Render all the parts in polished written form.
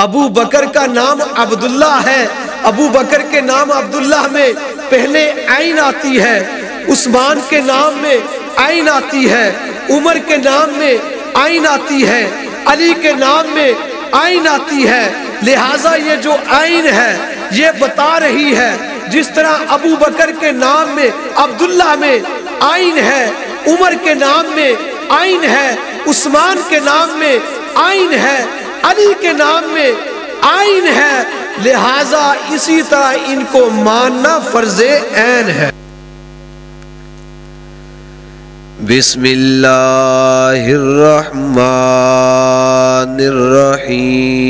ابو بکر کا نام عبداللہ ہے، ابو بکر کے نام عبداللہ میں پہلے عین آتی ہے، عثمان کے نام میں عین آتی ہے، عمر کے نام میں عین آتی ہے، علی کے نام میں عین آتی ہے۔ لہٰذا یہ جو عین ہے یہ بتا رہی ہے جس طرح ابو بکر کے نام میں عبداللہ میں عین ہے، عمر کے نام میں عین ہے، عثمان کے نام میں عین ہے، علی کے نام میں عین ہے، لہٰذا اسی طرح ان کو ماننا فرض عین ہے۔ بسم اللہ الرحمن الرحیم۔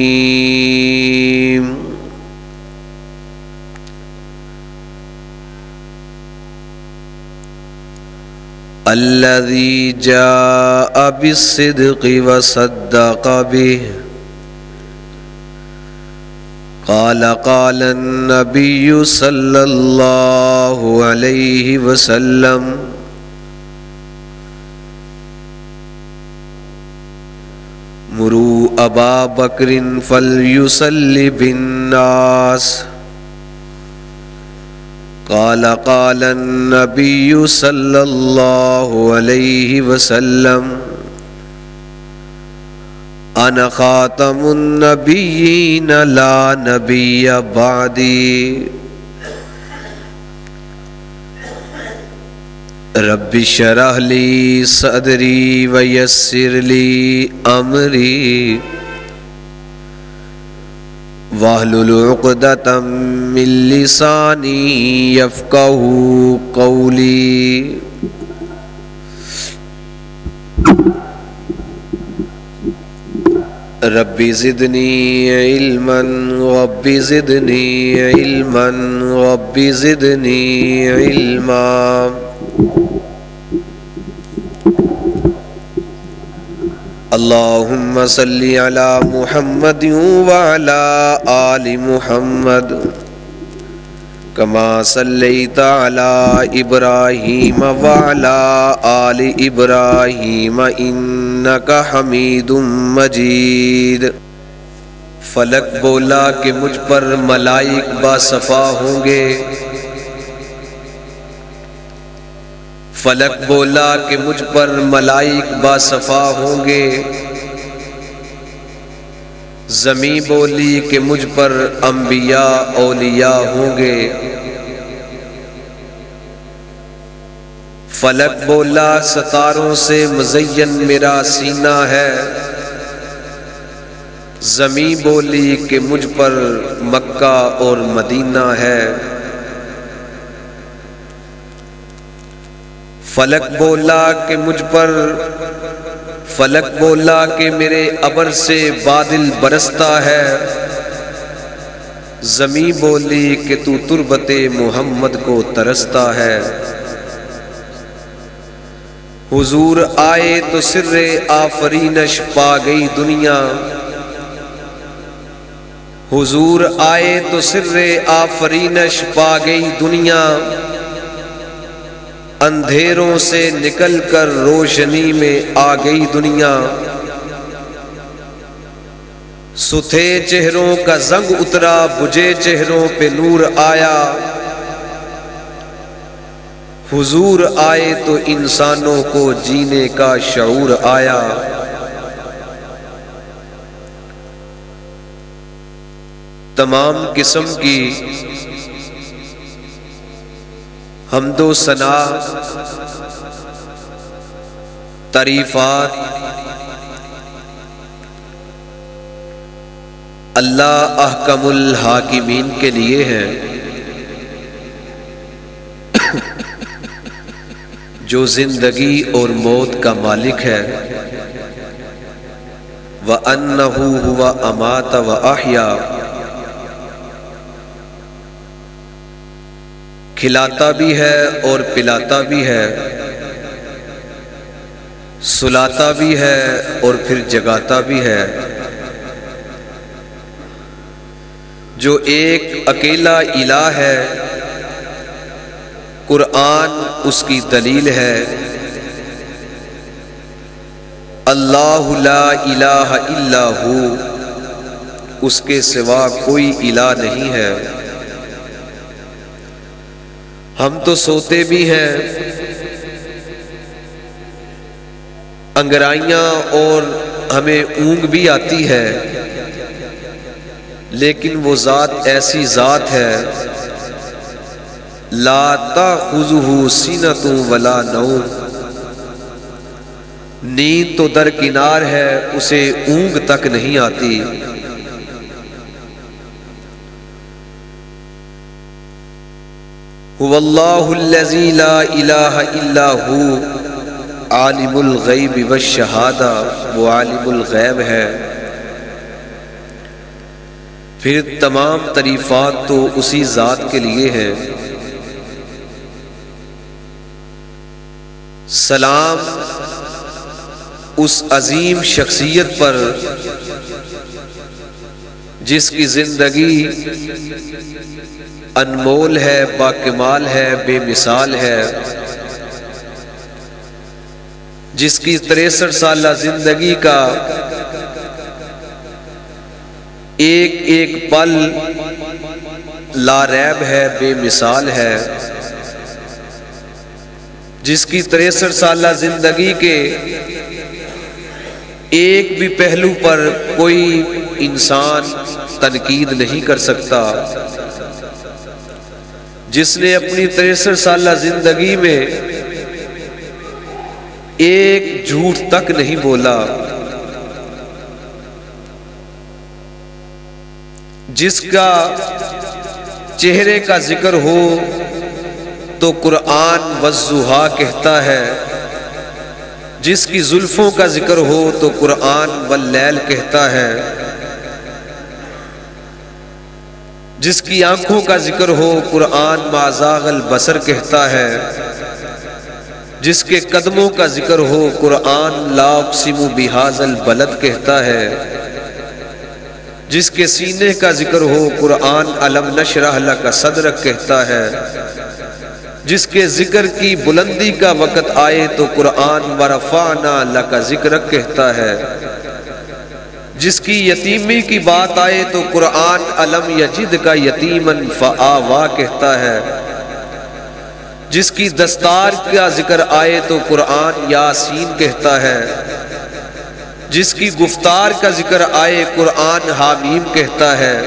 الذی جاء بالصدق وصدق به قال قال النبی صلی اللہ علیہ وسلم مروا ابا بکر فلیصلی بالناس قال قال النبی صلی اللہ علیہ وسلم انا خاتم النبیین لا نبی بعدی رب اشرح لی صدری ویسر لی امری واحلل عقدۃ من لسانی یفقہوا قولی۔ رب زدنی علما رب زدنی علما رب زدنی علما۔ اللہم صلی علی محمد وعلی آل محمد کما صلیت علی ابراہیم وعلی آل ابراہیم انک حمید مجید۔ فلک بولا کہ مجھ پر ملائک باصفا ہوں گے، فلک بولا کہ مجھ پر ملائک باصفا ہوں گے، زمیں بولی کہ مجھ پر انبیاء اولیاء ہوں گے، فلک بولا ستاروں سے مزین میرا سینہ ہے، زمیں بولی کہ مجھ پر مکہ اور مدینہ ہے، فلک بولا کہ مجھ پر، فلک بولا کہ میرے ابر سے بادل برستا ہے، زمیں بولی کہ تو تربت محمد کو ترستا ہے، حضور آئے تو سر آفرینش پا گئی دنیا، حضور آئے تو سر آفرینش پا گئی دنیا، اندھیروں سے نکل کر روشنی میں آ گئی دنیا، ستھے چہروں کا زنگ اترا بجھے چہروں پہ نور آیا، حضور آئے تو انسانوں کو جینے کا شعور آیا، تمام قسم کی حمد و ثنا تعریفات اللہ احکم الحاکمین کے لیے ہیں، جو زندگی اور موت کا مالک ہے، وَأَنَّهُ هُوَ أَمَاتَ وَأَحْيَا، کھلاتا بھی ہے اور پلاتا بھی ہے، سلاتا بھی ہے اور پھر جگاتا بھی ہے، جو ایک اکیلا الہ ہے، قرآن اس کی دلیل ہے، اللہ لا الہ الا ہو، اس کے سوا کوئی الہ نہیں ہے۔ ہم تو سوتے بھی ہیں، انگرائیاں اور ہمیں اونگ بھی آتی ہے، لیکن وہ ذات ایسی ذات ہے، لا تأخذہ سنۃ ولا نوم، نیند تو درکنار ہے، اسے اونگ تک نہیں آتی۔ هو اللہ الذی لا الہ الا ہو عالم الغیب والشہادہ، وہ عالم الغیب ہے۔ پھر تمام تعریفات تو اسی ذات کے لیے ہیں۔ سلام اس عظیم شخصیت پر جس کی زندگی انمول ہے، باکمال ہے، بے مثال ہے، جس کی 63 سالہ زندگی کا ایک ایک پل لا ریب ہے، بے مثال ہے، جس کی 63 سالہ زندگی کے ایک بھی پہلو پر کوئی انسان تنقید نہیں کر سکتا، جس نے اپنی 63 سالہ زندگی میں ایک جھوٹ تک نہیں بولا، جس کا چہرے کا ذکر ہو تو قرآن والضحیٰ کہتا ہے، جس کی زلفوں کا ذکر ہو تو قرآن واللیل کہتا ہے، جس کی آنکھوں کا ذکر ہو قرآن ما زاغ البصر کہتا ہے، جس کے قدموں کا ذکر ہو قرآن لا اقسم بہذا البلد کہتا ہے، جس کے سینے کا ذکر ہو قرآن الم نشرح لک صدرک کہتا ہے، جس کے ذکر کی بلندی کا وقت آئے تو قرآن ورفعنا لک ذکرک کہتا ہے، جس کی یتیمی کی بات آئے تو قرآن الم یجدک یتیما فآویٰ کہتا ہے، جس کی دستار کا ذکر آئے تو قرآن یاسین کہتا ہے، جس کی گفتار کا ذکر آئے قرآن حامیم کہتا ہے،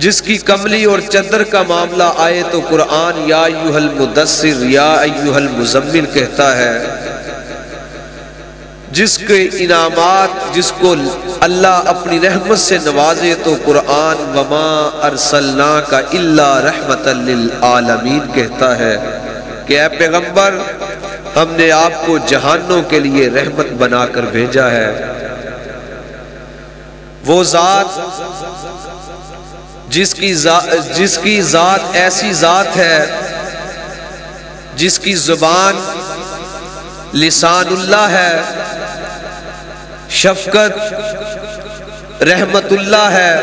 جس کی کملی اور چادر کا معاملہ آئے تو قرآن یا ایھا المدثر یا ایھا المزمل کہتا ہے، جس کے انعامات جس کو اللہ اپنی رحمت سے نوازے تو قرآن وما ارسلناک الا رحمتا للعالمین کہتا ہے کہ اے پیغمبر ہم نے آپ کو جہانوں کے لیے رحمت بنا کر بھیجا ہے۔ وہ ذات جس کی ذات ایسی ذات ہے جس کی زبان لسان اللہ ہے، شفقت رحمت اللہ ہے،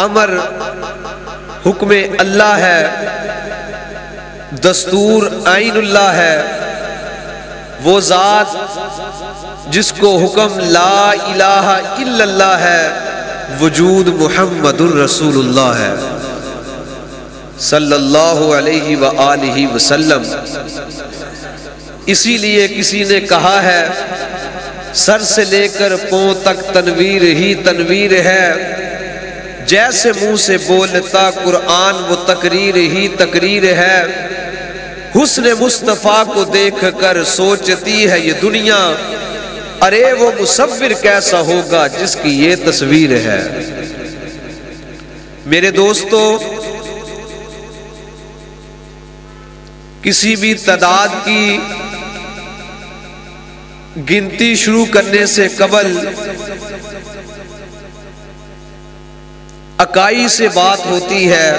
امر حکم اللہ ہے، دستور عین اللہ ہے، وہ ذات جس کو حکم لا الہ الا اللہ ہے، وجود محمد الرسول اللہ ہے صلی اللہ علیہ وآلہ وسلم۔ اسی لیے کسی نے کہا ہے سر سے لے کر پاؤں تک تنویر ہی تنویر ہے، جیسے منہ سے بولتا قرآن وہ تقریر ہی تقریر ہے، حسن مصطفیٰ کو دیکھ کر سوچتی ہے یہ دنیا، ارے وہ مصور کیسا ہوگا جس کی یہ تصویر ہے۔ میرے دوستو، کسی بھی تعداد کی گنتی شروع کرنے سے قبل اکائی سے بات ہوتی ہے،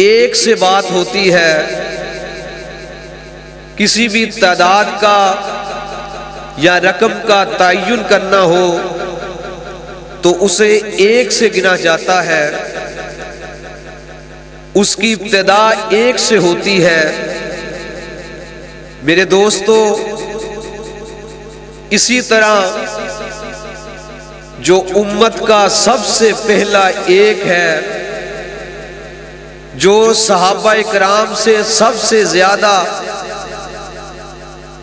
ایک سے بات ہوتی ہے۔ کسی بھی تعداد کا یا رقم کا تعین کرنا ہو تو اسے ایک سے گنا جاتا ہے، اس کی ابتدا ایک سے ہوتی ہے۔ میرے دوستو، اسی طرح جو امت کا سب سے پہلا ایک ہے، جو صحابہ کرام سے سب سے زیادہ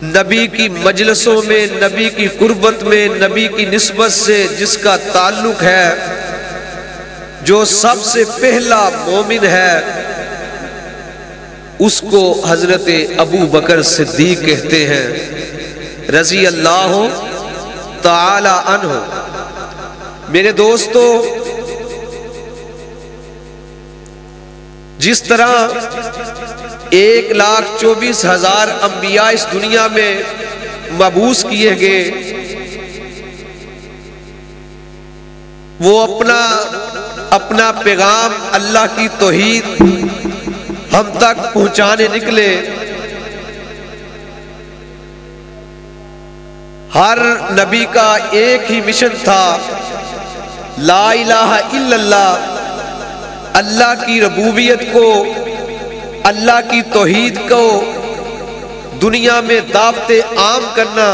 نبی کی مجلسوں میں، نبی کی قربت میں، نبی کی نسبت سے جس کا تعلق ہے، جو سب سے پہلا مومن ہے، اس کو حضرت ابو بکر صدیق کہتے ہیں رضی اللہ تعالی عنہ۔ میرے دوستو، جس طرح 1,24,000 انبیاء اس دنیا میں مبعوث کیے گئے، وہ اپنا پیغام اللہ کی توحید ہم تک پہنچانے نکلے۔ ہر نبی کا ایک ہی مشن تھا، لا الہ الا اللہ، اللہ کی ربوبیت کو، اللہ کی توحید کو دنیا میں دعوت عام کرنا،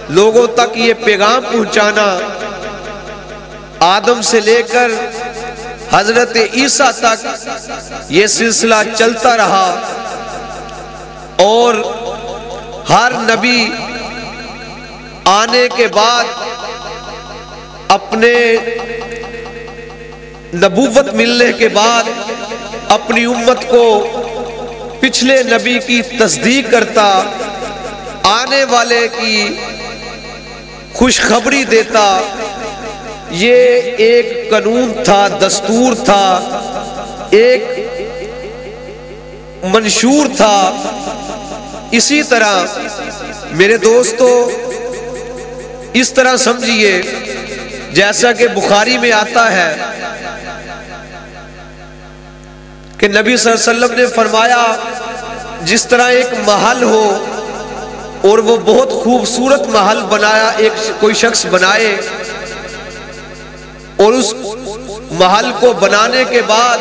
لوگوں تک یہ پیغام پہنچانا۔ آدم سے لے کر حضرت عیسیٰ تک یہ سلسلہ چلتا رہا، اور ہر نبی آنے کے بعد اپنے نبوت ملنے کے بعد اپنی امت کو پچھلے نبی کی تصدیق کرتا، آنے والے کی خوشخبری دیتا۔ یہ ایک قانون تھا، دستور تھا، ایک منشور تھا۔ اسی طرح میرے دوستو، اس طرح سمجھیے جیسا کہ بخاری میں آتا ہے کہ نبی صلی اللہ علیہ وسلم نے فرمایا، جس طرح ایک محل ہو اور وہ بہت خوبصورت محل بنایا، کوئی شخص بنائے، اور اس محل کو بنانے کے بعد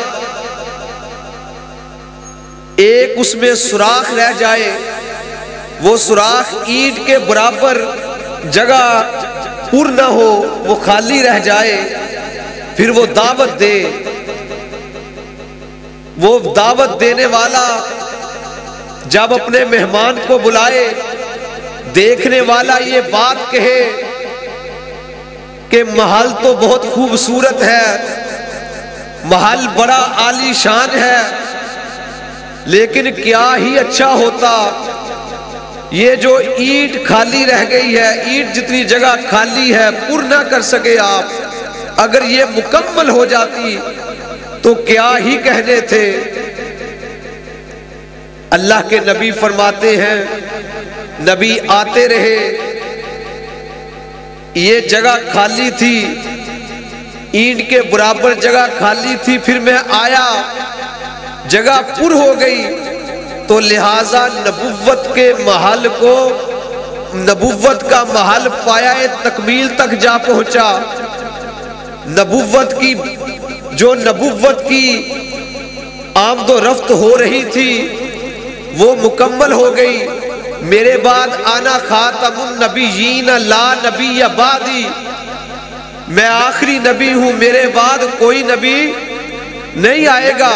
ایک اس میں سوراخ رہ جائے، وہ سوراخ اینٹ کے برابر جگہ پر نہ ہو، وہ خالی رہ جائے، پھر وہ دعوت دے۔ وہ دعوت دینے والا جب اپنے مہمان کو بلائے، دیکھنے والا یہ بات کہے کہ محل تو بہت خوبصورت ہے، محل بڑا عالی شان ہے، لیکن کیا ہی اچھا ہوتا یہ جو اینٹ کھالی رہ گئی ہے، اینٹ جتنی جگہ خالی ہے، پر نہ کر سکے آپ، اگر یہ مکمل ہو جاتی تو کیا ہی کہنے تھے۔ اللہ کے نبی فرماتے ہیں، نبی آتے رہے، یہ جگہ خالی تھی، اینٹ کے برابر جگہ خالی تھی، پھر میں آیا، جگہ پر ہو گئی، تو لہٰذا نبوت کے محل کو، نبوت کا محل پایا تکمیل تک جا پہنچا۔ نبوت کی آمد و رفت ہو رہی تھی، وہ مکمل ہو گئی۔ میرے بعد آنا خاتم النبیین لا نبی بعدی، میں آخری نبی ہوں، میرے بعد کوئی نبی نہیں آئے گا۔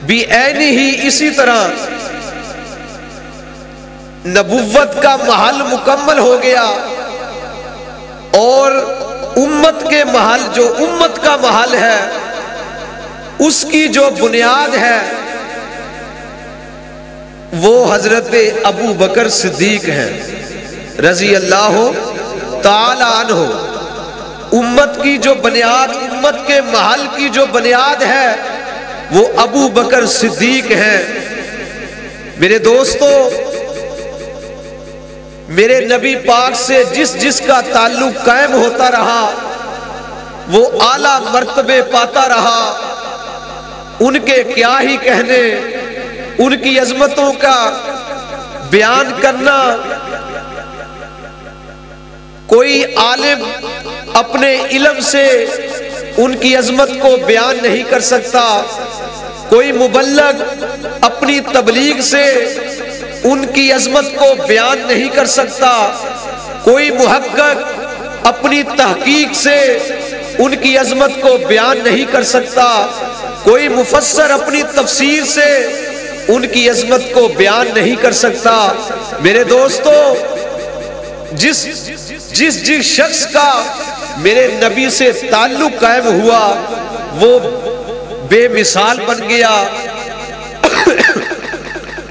بعینی ہی اسی طرح نبوت کا محل مکمل ہو گیا، اور امت کے محل، جو امت کا محل ہے، اس کی جو بنیاد ہے وہ حضرت ابو بکر صدیق ہیں رضی اللہ تعالی عنہ۔ امت کی جو بنیاد، امت کے محل کی جو بنیاد ہے وہ ابو بکر صدیق ہیں۔ میرے دوستو، میرے نبی پاک سے جس کا تعلق قائم ہوتا رہا، وہ اعلیٰ مرتبے پاتا رہا۔ ان کے کیا ہی کہنے، ان کی عظمتوں کا بیان کرنا، کوئی عالم اپنے علم سے ان کی عظمت کو بیان نہیں کر سکتا، کوئی مبلغ اپنی تبلیغ سے ان کی عظمت کو بیان نہیں کر سکتا، کوئی محقق اپنی تحقیق سے ان کی عظمت کو بیان نہیں کر سکتا، کوئی مفسر اپنی تفسیر سے ان کی عظمت کو بیان نہیں کر سکتا۔ میرے دوستو، جس شخص کا میرے نبی سے تعلق قائم ہوا وہ بے مثال بن گیا،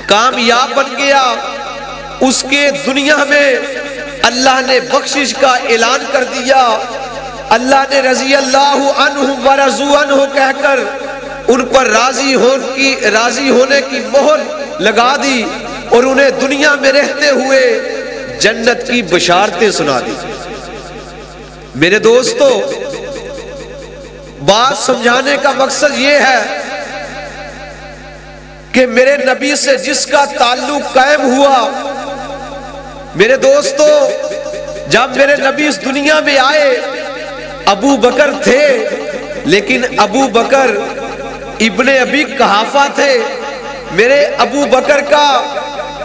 کامیاب بن گیا۔ اس کے دنیا میں اللہ نے بخشش کا اعلان کر دیا، اللہ نے رضی اللہ عنہم ورضوا عنہ کہہ کر ان پر راضی ہونے کی مہر لگا دی اور انہیں دنیا میں رہتے ہوئے جنت کی بشارتیں سنا دی۔ میرے دوستو، بات سمجھانے کا مقصد یہ ہے کہ میرے نبی سے جس کا تعلق قائم ہوا، میرے دوستو، جب میرے نبی اس دنیا میں آئے ابو بکر تھے، لیکن ابو بکر ابن ابی قحافہ تھے۔ میرے ابو بکر کا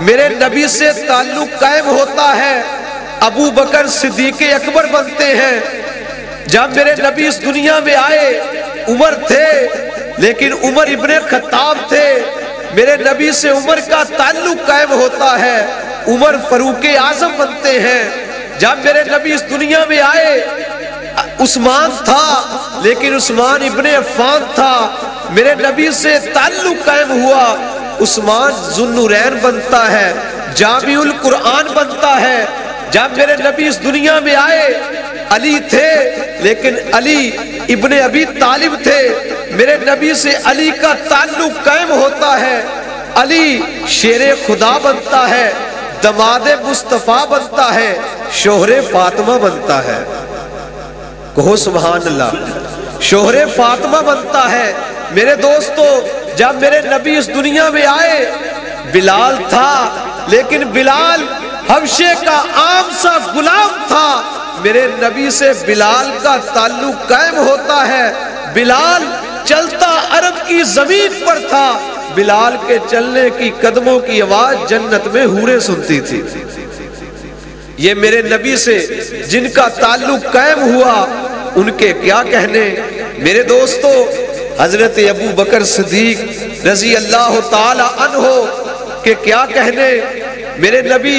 میرے نبی سے تعلق قائم ہوتا ہے، ابو بکر صدیق اکبر بنتے ہیں۔ جب میرے نبی اس دنیا میں آئے عمر تھے، لیکن عمر ابن خطاب تھے۔ میرے نبی سے عمر کا تعلق قائم ہوتا ہے، عمر فاروق اعظم بنتے ہیں۔ جب میرے نبی اس دنیا میں آئے عثمان تھا، لیکن عثمان ابن عفان تھا۔ میرے نبی سے تعلق قائم ہوا، عثمان ذو النورین بنتا ہے، جامع القرآن بنتا ہے۔ جب میرے نبی اس دنیا میں آئے علی تھے، لیکن علی ابن ابی طالب تھے۔ میرے نبی سے علی کا تعلق قائم ہوتا ہے، علی شیر خدا بنتا ہے، دماد مصطفیٰ بنتا ہے، شوہر فاطمہ بنتا ہے۔ کہو سبحان اللہ، شوہر فاطمہ بنتا ہے۔ میرے دوستو، جب میرے نبی اس دنیا میں آئے بلال تھا، لیکن بلال حبشے کا عام سا غلام تھا۔ میرے نبی سے بلال کا تعلق قائم ہوتا ہے، بلال چلتا عرب کی زمین پر تھا۔ بلال کے چلنے کی قدموں کی آواز جنت میں حوریں سنتی تھی۔ یہ میرے نبی سے جن کا تعلق قائم ہوا ان کے کیا کہنے۔ میرے دوستو، حضرت ابو بکر صدیق رضی اللہ تعالی عنہ کے کیا کہنے۔ میرے نبی،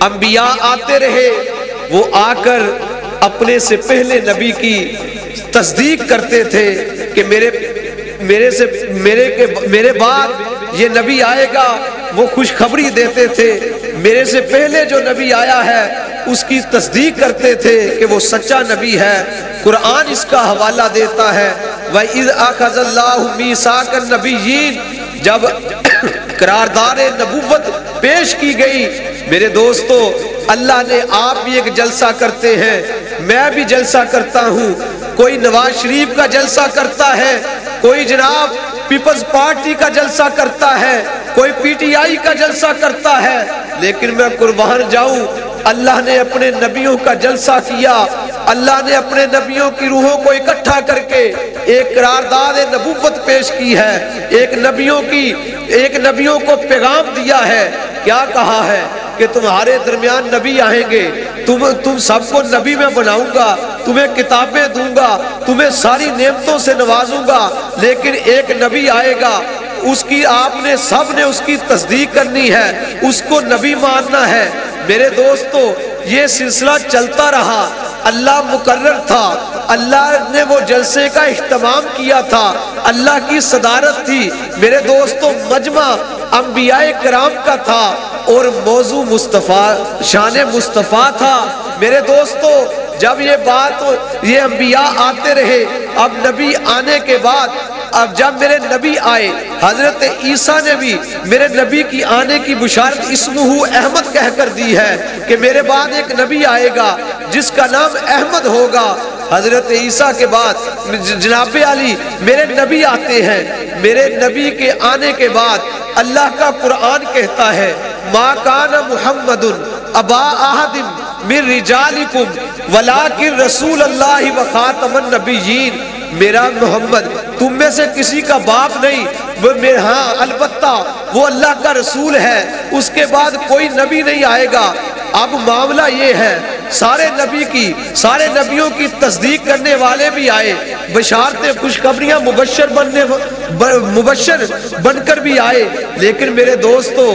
انبیاء آتے رہے، وہ آ کر اپنے سے پہلے نبی کی تصدیق کرتے تھے کہ میرے بعد یہ نبی آئے گا، وہ خوشخبری دیتے تھے۔ میرے سے پہلے جو نبی آیا ہے اس کی تصدیق کرتے تھے کہ وہ سچا نبی ہے۔ قرآن اس کا حوالہ دیتا ہے، وَإِذْ أَخَذَ اللَّهُ مِيثَاقَ النَّبِيِّينَ، جب قرارداد نبوت پیش کی گئی۔ میرے دوستو، اللہ نے آپ بھی ایک جلسہ کرتے ہیں، میں بھی جلسہ کرتا ہوں۔ کوئی نواز شریف کا جلسہ کرتا ہے، کوئی جناب پیپلز پارٹی کا جلسہ کرتا ہے، کوئی پی ٹی آئی کا جلسہ کرتا ہے، لیکن میں قربان جاؤں، اللہ نے اپنے نبیوں کا جلسہ کیا۔ اللہ نے اپنے نبیوں کی روحوں کو اکٹھا کر کے ایک قرارداد نبوت پیش کی ہے، ایک نبیوں کو پیغام دیا ہے۔ کیا کہا ہے کہ تمہارے درمیان نبی آئیں گے، تم سب کو نبی میں بناؤں گا، تمہیں کتابیں دوں گا، تمہیں ساری نعمتوں سے نوازوں گا، لیکن ایک نبی آئے گا، اس کی آپ نے سب نے اس کی تصدیق کرنی ہے، اس کو نبی ماننا ہے۔ میرے دوستو، یہ سلسلہ چلتا رہا، اللہ مقرر تھا، اللہ نے وہ جلسے کا اہتمام کیا تھا، اللہ کی صدارت تھی۔ میرے دوستو، مجمع انبیاء کرام کا تھا اور موضوع مصطفیٰ، شان مصطفیٰ تھا۔ میرے دوستو، جب یہ انبیاء آتے رہے، اب نبی آنے کے بعد، اب جب میرے نبی آئے، حضرت عیسیٰ نے بھی میرے نبی کی آنے کی بشارت اسمہ احمد کہہ کر دی ہے کہ میرے بعد ایک نبی آئے گا جس کا نام احمد ہوگا۔ حضرت عیسیٰ کے بعد جناب علی میرے نبی آتے ہیں۔ میرے نبی کے آنے کے بعد اللہ کا قرآن کہتا ہے، ما کان محمد ابا احد من رجالکم ولکن رسول اللہ و خاتم النبیین میرا محمد، تم میں سے کسی کا باپ نہیں، ہاں البتہ وہ اللہ کا رسول ہے، اس کے بعد کوئی نبی نہیں آئے گا۔ اب معاملہ یہ ہے، سارے نبیوں کی تصدیق کرنے والے بھی آئے، بشارتیں خوشخبریاں مبشر بن کر بھی آئے، لیکن میرے دوستو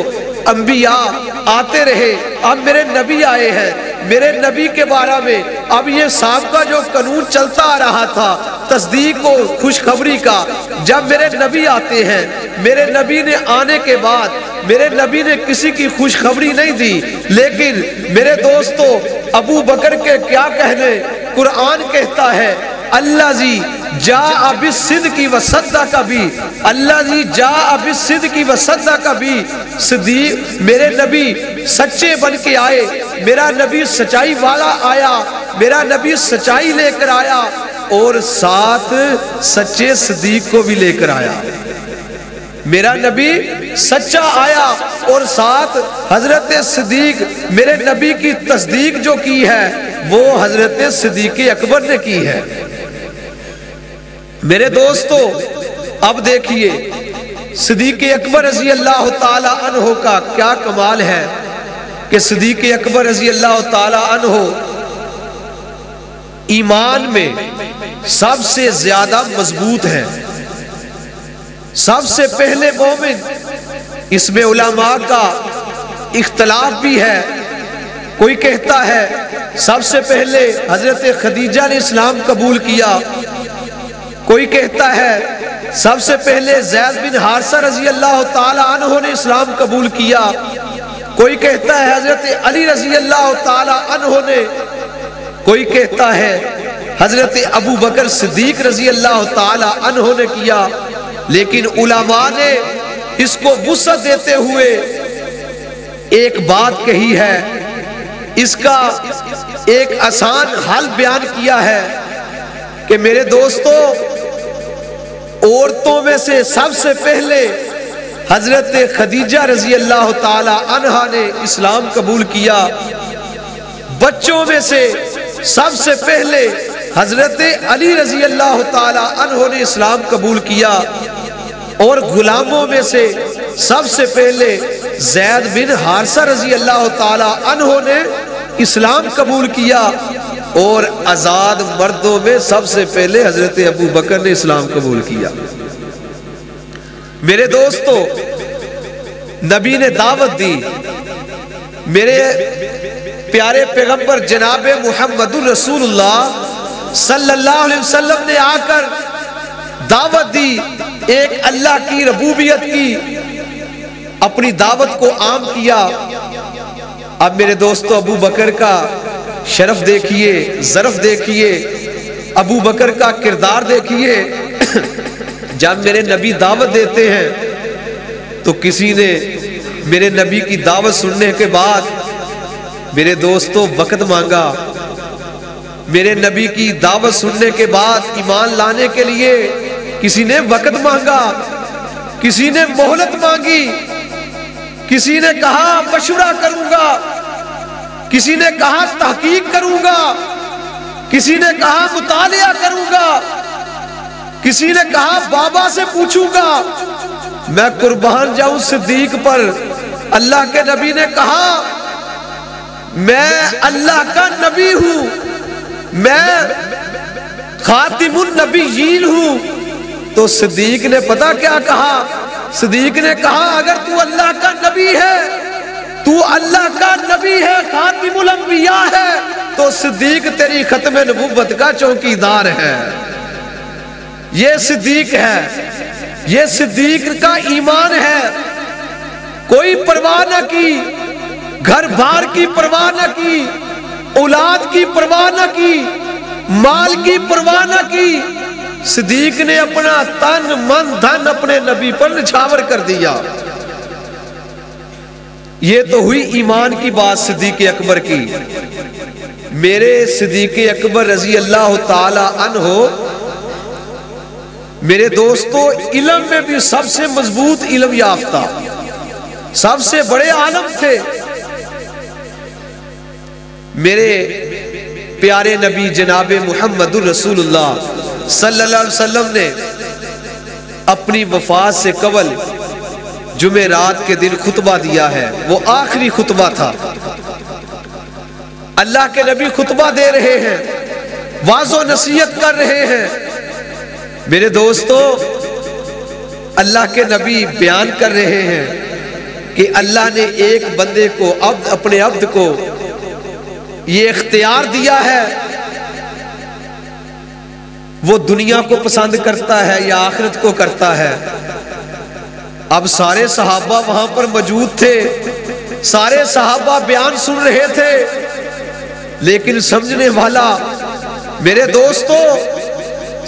انبیاء آتے رہے، اب میرے نبی آئے ہیں، میرے نبی کے بارے میں اب یہ سابقہ جو قانون چلتا آ رہا تھا تصدیق و خوشخبری کا، جب میرے نبی آتے ہیں، میرے نبی نے آنے کے بعد میرے نبی نے کسی کی خوشخبری نہیں دی، لیکن میرے دوستو ابو بکر کے کیا کہنے، قرآن کہتا ہے الذی جاء بالصدق وصدق بھی، الذی جاء بالصدق وصدق بھی، صدیق میرے نبی سچے بن کے آئے، میرا نبی سچائی والا آیا، میرا نبی سچائی لے کر آیا، اور ساتھ سچے صدیق کو بھی لے کر آیا۔ میرا نبی سچا آیا اور ساتھ حضرت صدیق، میرے نبی کی تصدیق جو کی ہے وہ حضرت صدیق اکبر نے کی ہے۔ میرے دوستو اب دیکھیے صدیق اکبر رضی اللہ تعالی عنہ کا کیا کمال ہے کہ صدیق اکبر رضی اللہ تعالی عنہ ایمان میں سب سے زیادہ مضبوط ہے، سب سے پہلے مومن۔ اس میں علماء کا اختلاف بھی ہے، کوئی کہتا ہے سب سے پہلے حضرت خدیجہ نے اسلام قبول کیا، کوئی کہتا ہے سب سے پہلے زید بن حارثہ رضی اللہ تعالی عنہ نے اسلام قبول کیا، کوئی کہتا ہے حضرت علی رضی اللہ تعالی عنہ نے، کوئی کہتا ہے حضرت ابو بکر صدیق رضی اللہ تعالی عنہ نے کیا، لیکن علماء نے اس کو وسعت دیتے ہوئے ایک بات کہی ہے، اس کا ایک آسان حل بیان کیا ہے کہ میرے دوستو عورتوں میں سے سب سے پہلے حضرت خدیجہ رضی اللہ تعالی عنہ نے اسلام قبول کیا، بچوں میں سے سب سے پہلے حضرت علی رضی اللہ تعالی عنہ نے اسلام قبول کیا، اور غلاموں میں سے سب سے پہلے زید بن حارثہ رضی اللہ تعالی عنہ نے اسلام قبول کیا، اور آزاد مردوں میں سب سے پہلے حضرت ابو بکر نے اسلام قبول کیا۔ میرے دوستو نبی نے دعوت دی، میرے پیارے پیغمبر جناب محمد الرسول اللہ صلی اللہ علیہ وسلم نے آ کر دعوت دی، ایک اللہ کی ربوبیت کی، اپنی دعوت کو عام کیا۔ اب میرے دوستو ابو بکر کا شرف دیکھیے، ظرف دیکھیے، ابو بکر کا کردار دیکھیے۔ جب میرے نبی دعوت دیتے ہیں تو کسی نے میرے نبی کی دعوت سننے کے بعد میرے دوستو وقت مانگا، میرے نبی کی دعوت سننے کے بعد ایمان لانے کے لیے کسی نے وقت مانگا، کسی نے مہلت مانگی، کسی نے کہا مشورہ کروں گا، کسی نے کہا تحقیق کروں گا، کسی نے کہا مطالعہ کروں گا، کسی نے کہا بابا سے پوچھوں گا۔ میں قربان جاؤں صدیق پر، اللہ کے نبی نے کہا میں اللہ کا نبی ہوں، میں خاتم النبیین ہوں۔ تو صدیق نے پتہ کیا کہا؟ صدیق نے کہا اگر تو اللہ کا نبی ہے، تو اللہ کا نبی ہے، خاتم الانبیاء ہے، تو صدیق تیری ختم نبوت کا چوکیدار ہے۔ یہ صدیق ہے، یہ صدیق کا ایمان ہے۔ کوئی پرواہ نہ کی، گھر بار کی پرواہ نہ کی، اولاد کی پرواہ نہ کی، مال کی پرواہ نہ کی، صدیق نے اپنا تن من دھن اپنے نبی پر نچھاور کر دیا۔ یہ تو ہوئی ایمان کی بات صدیق اکبر کی۔ میرے صدیق اکبر رضی اللہ تعالی عنہ میرے دوستو علم میں بھی سب سے مضبوط علم یافتہ، سب سے بڑے عالم تھے۔ میرے پیارے نبی جناب محمد الرسول اللہ صلی اللہ علیہ وسلم نے اپنی وفات سے قبل جمعرات کے دن خطبہ دیا ہے، وہ آخری خطبہ تھا۔ اللہ کے نبی خطبہ دے رہے ہیں، واعظ و نصیحت کر رہے ہیں۔ میرے دوستو، اللہ کے نبی بیان کر رہے ہیں کہ اللہ نے ایک بندے کو، اپنے عبد کو یہ اختیار دیا ہے، وہ دنیا کو پسند کرتا ہے یا آخرت کو کرتا ہے۔ اب سارے صحابہ وہاں پر موجود تھے، سارے صحابہ بیان سن رہے تھے، لیکن سمجھنے والا، میرے دوستو،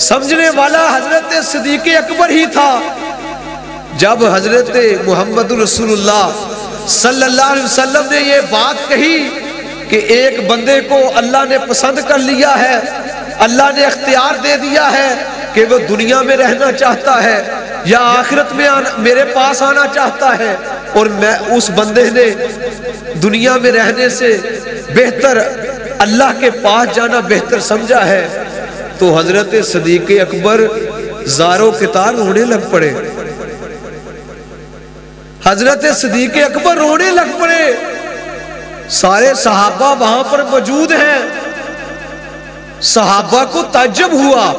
سمجھنے والا حضرت صدیق اکبر ہی تھا۔ جب حضرت محمد رسول اللہ صلی اللہ علیہ وسلم نے یہ بات کہی کہ ایک بندے کو اللہ نے پسند کر لیا ہے، اللہ نے اختیار دے دیا ہے کہ وہ دنیا میں رہنا چاہتا ہے یا آخرت میں میرے پاس آنا چاہتا ہے، اور میں اس بندے نے دنیا میں رہنے سے بہتر اللہ کے پاس جانا بہتر سمجھا ہے، تو حضرت صدیق اکبر زاروں کے تار رونے لگ پڑے۔ حضرت صدیق اکبر رونے لگ پڑے۔ سارے صحابہ وہاں پر موجود ہیں، صحابہ کو تعجب ہوا،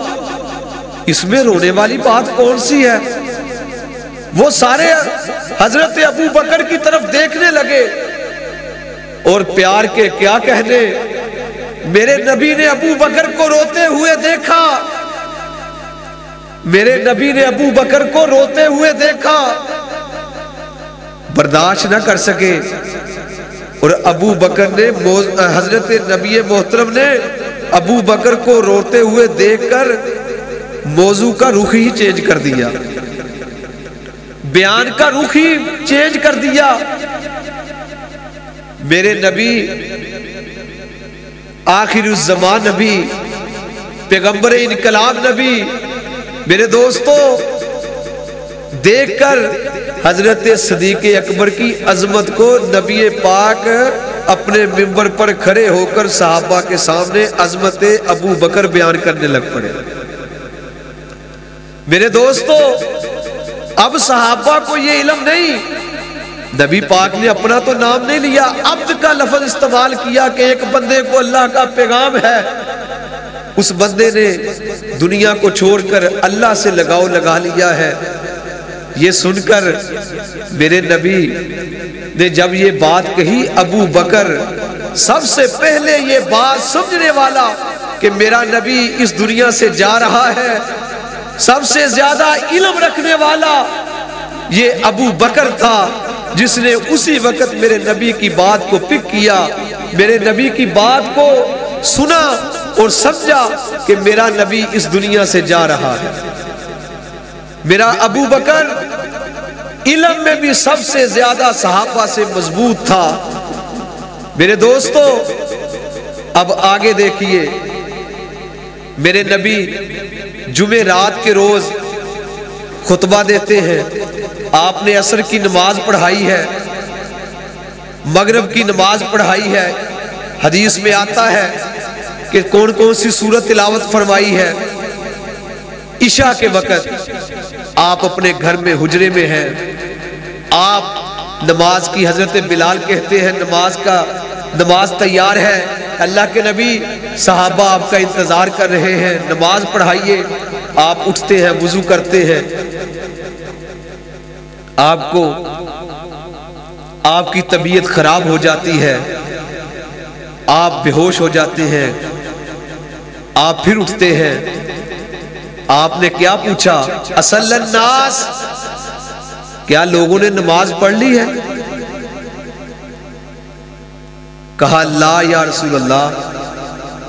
اس میں رونے والی بات کون سی ہے؟ وہ سارے حضرت ابو بکر کی طرف دیکھنے لگے اور پیار کے کیا کہنے، میرے نبی نے ابو بکر کو روتے ہوئے دیکھا، میرے نبی نے ابو بکر کو روتے ہوئے دیکھا، برداشت نہ کر سکے، اور ابو بکر نے، حضرت نبی محترم نے ابو بکر کو روتے ہوئے دیکھ کر موضوع کا رخ ہی چینج کر دیا، بیان کا رخ ہی چینج کر دیا۔ میرے نبی، آخر الزمان نبی، پیغمبر انقلاب نبی، میرے دوستو، دیکھ کر حضرت صدیق اکبر کی عظمت کو نبی پاک اپنے منبر پر کھڑے ہو کر صحابہ کے سامنے عظمت ابو بکر بیان کرنے لگ پڑے۔ میرے دوستو، اب صحابہ کو یہ علم نہیں، نبی پاک نے اپنا تو نام نہیں لیا، عبد کا لفظ استعمال کیا کہ ایک بندے کو اللہ کا پیغام ہے، اس بندے نے دنیا کو چھوڑ کر اللہ سے لگاؤ لگا لیا ہے۔ یہ سن کر میرے نبی نے جب یہ بات کہی، ابو بکر سب سے پہلے یہ بات سمجھنے والا کہ میرا نبی اس دنیا سے جا رہا ہے، سب سے زیادہ علم رکھنے والا یہ ابو بکر تھا، جس نے اسی وقت میرے نبی کی بات کو پک کیا، میرے نبی کی بات کو سنا اور سمجھا کہ میرا نبی اس دنیا سے جا رہا ہے۔ میرا ابو بکر علم میں بھی سب سے زیادہ صحابہ سے مضبوط تھا۔ میرے دوستو، اب آگے دیکھیے، میرے نبی جمعرات کے روز خطبہ دیتے ہیں، آپ نے عصر کی نماز پڑھائی ہے، مغرب کی نماز پڑھائی ہے، حدیث میں آتا ہے کہ کون کون سی سورت تلاوت فرمائی ہے۔ عشاء کے وقت آپ اپنے گھر میں حجرے میں ہیں، آپ نماز کی، حضرت بلال کہتے ہیں نماز تیار ہے، اللہ کے نبی صحابہ آپ کا انتظار کر رہے ہیں، نماز پڑھائیے۔ آپ اٹھتے ہیں، وضو کرتے ہیں، آپ کی طبیعت خراب ہو جاتی ہے، آپ بے ہوش ہو جاتے ہیں، آپ پھر اٹھتے ہیں۔ آپ نے کیا پوچھا؟ اصل الناس، کیا لوگوں نے نماز پڑھ لی ہے؟ کہا لا یا رسول اللہ،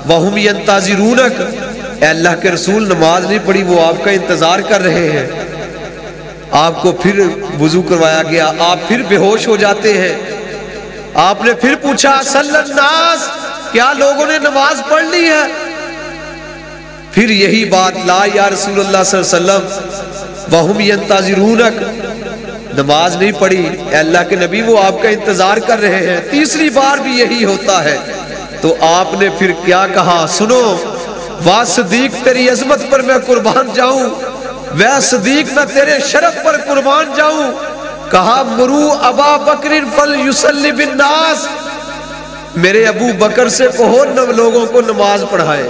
وہم ینتظرونک، اے اللہ کے رسول نماز نہیں پڑھی، وہ آپ کا انتظار کر رہے ہیں۔ آپ کو پھر وضو کروایا گیا، آپ پھر بے ہوش ہو جاتے ہیں۔ آپ نے پھر پوچھا اصل الناس، کیا لوگوں نے نماز پڑھ لی ہے؟ پھر یہی بات، لا یا رسول اللہ صلی اللہ علیہ وسلم وہم ینتظرونک، نماز نہیں پڑھی، اے اللہ کے نبی وہ آپ کا انتظار کر رہے ہیں۔ تیسری بار بھی یہی ہوتا ہے، تو آپ نے پھر کیا کہا؟ سنو، واہ صدیق تیری عظمت پر میں قربان جاؤں، واہ صدیق میں تیرے شرف پر قربان جاؤں۔ کہا مرو ابا بکر فلیصلی بالناس، میرے ابو بکر سے کہو لوگوں کو نماز پڑھائے۔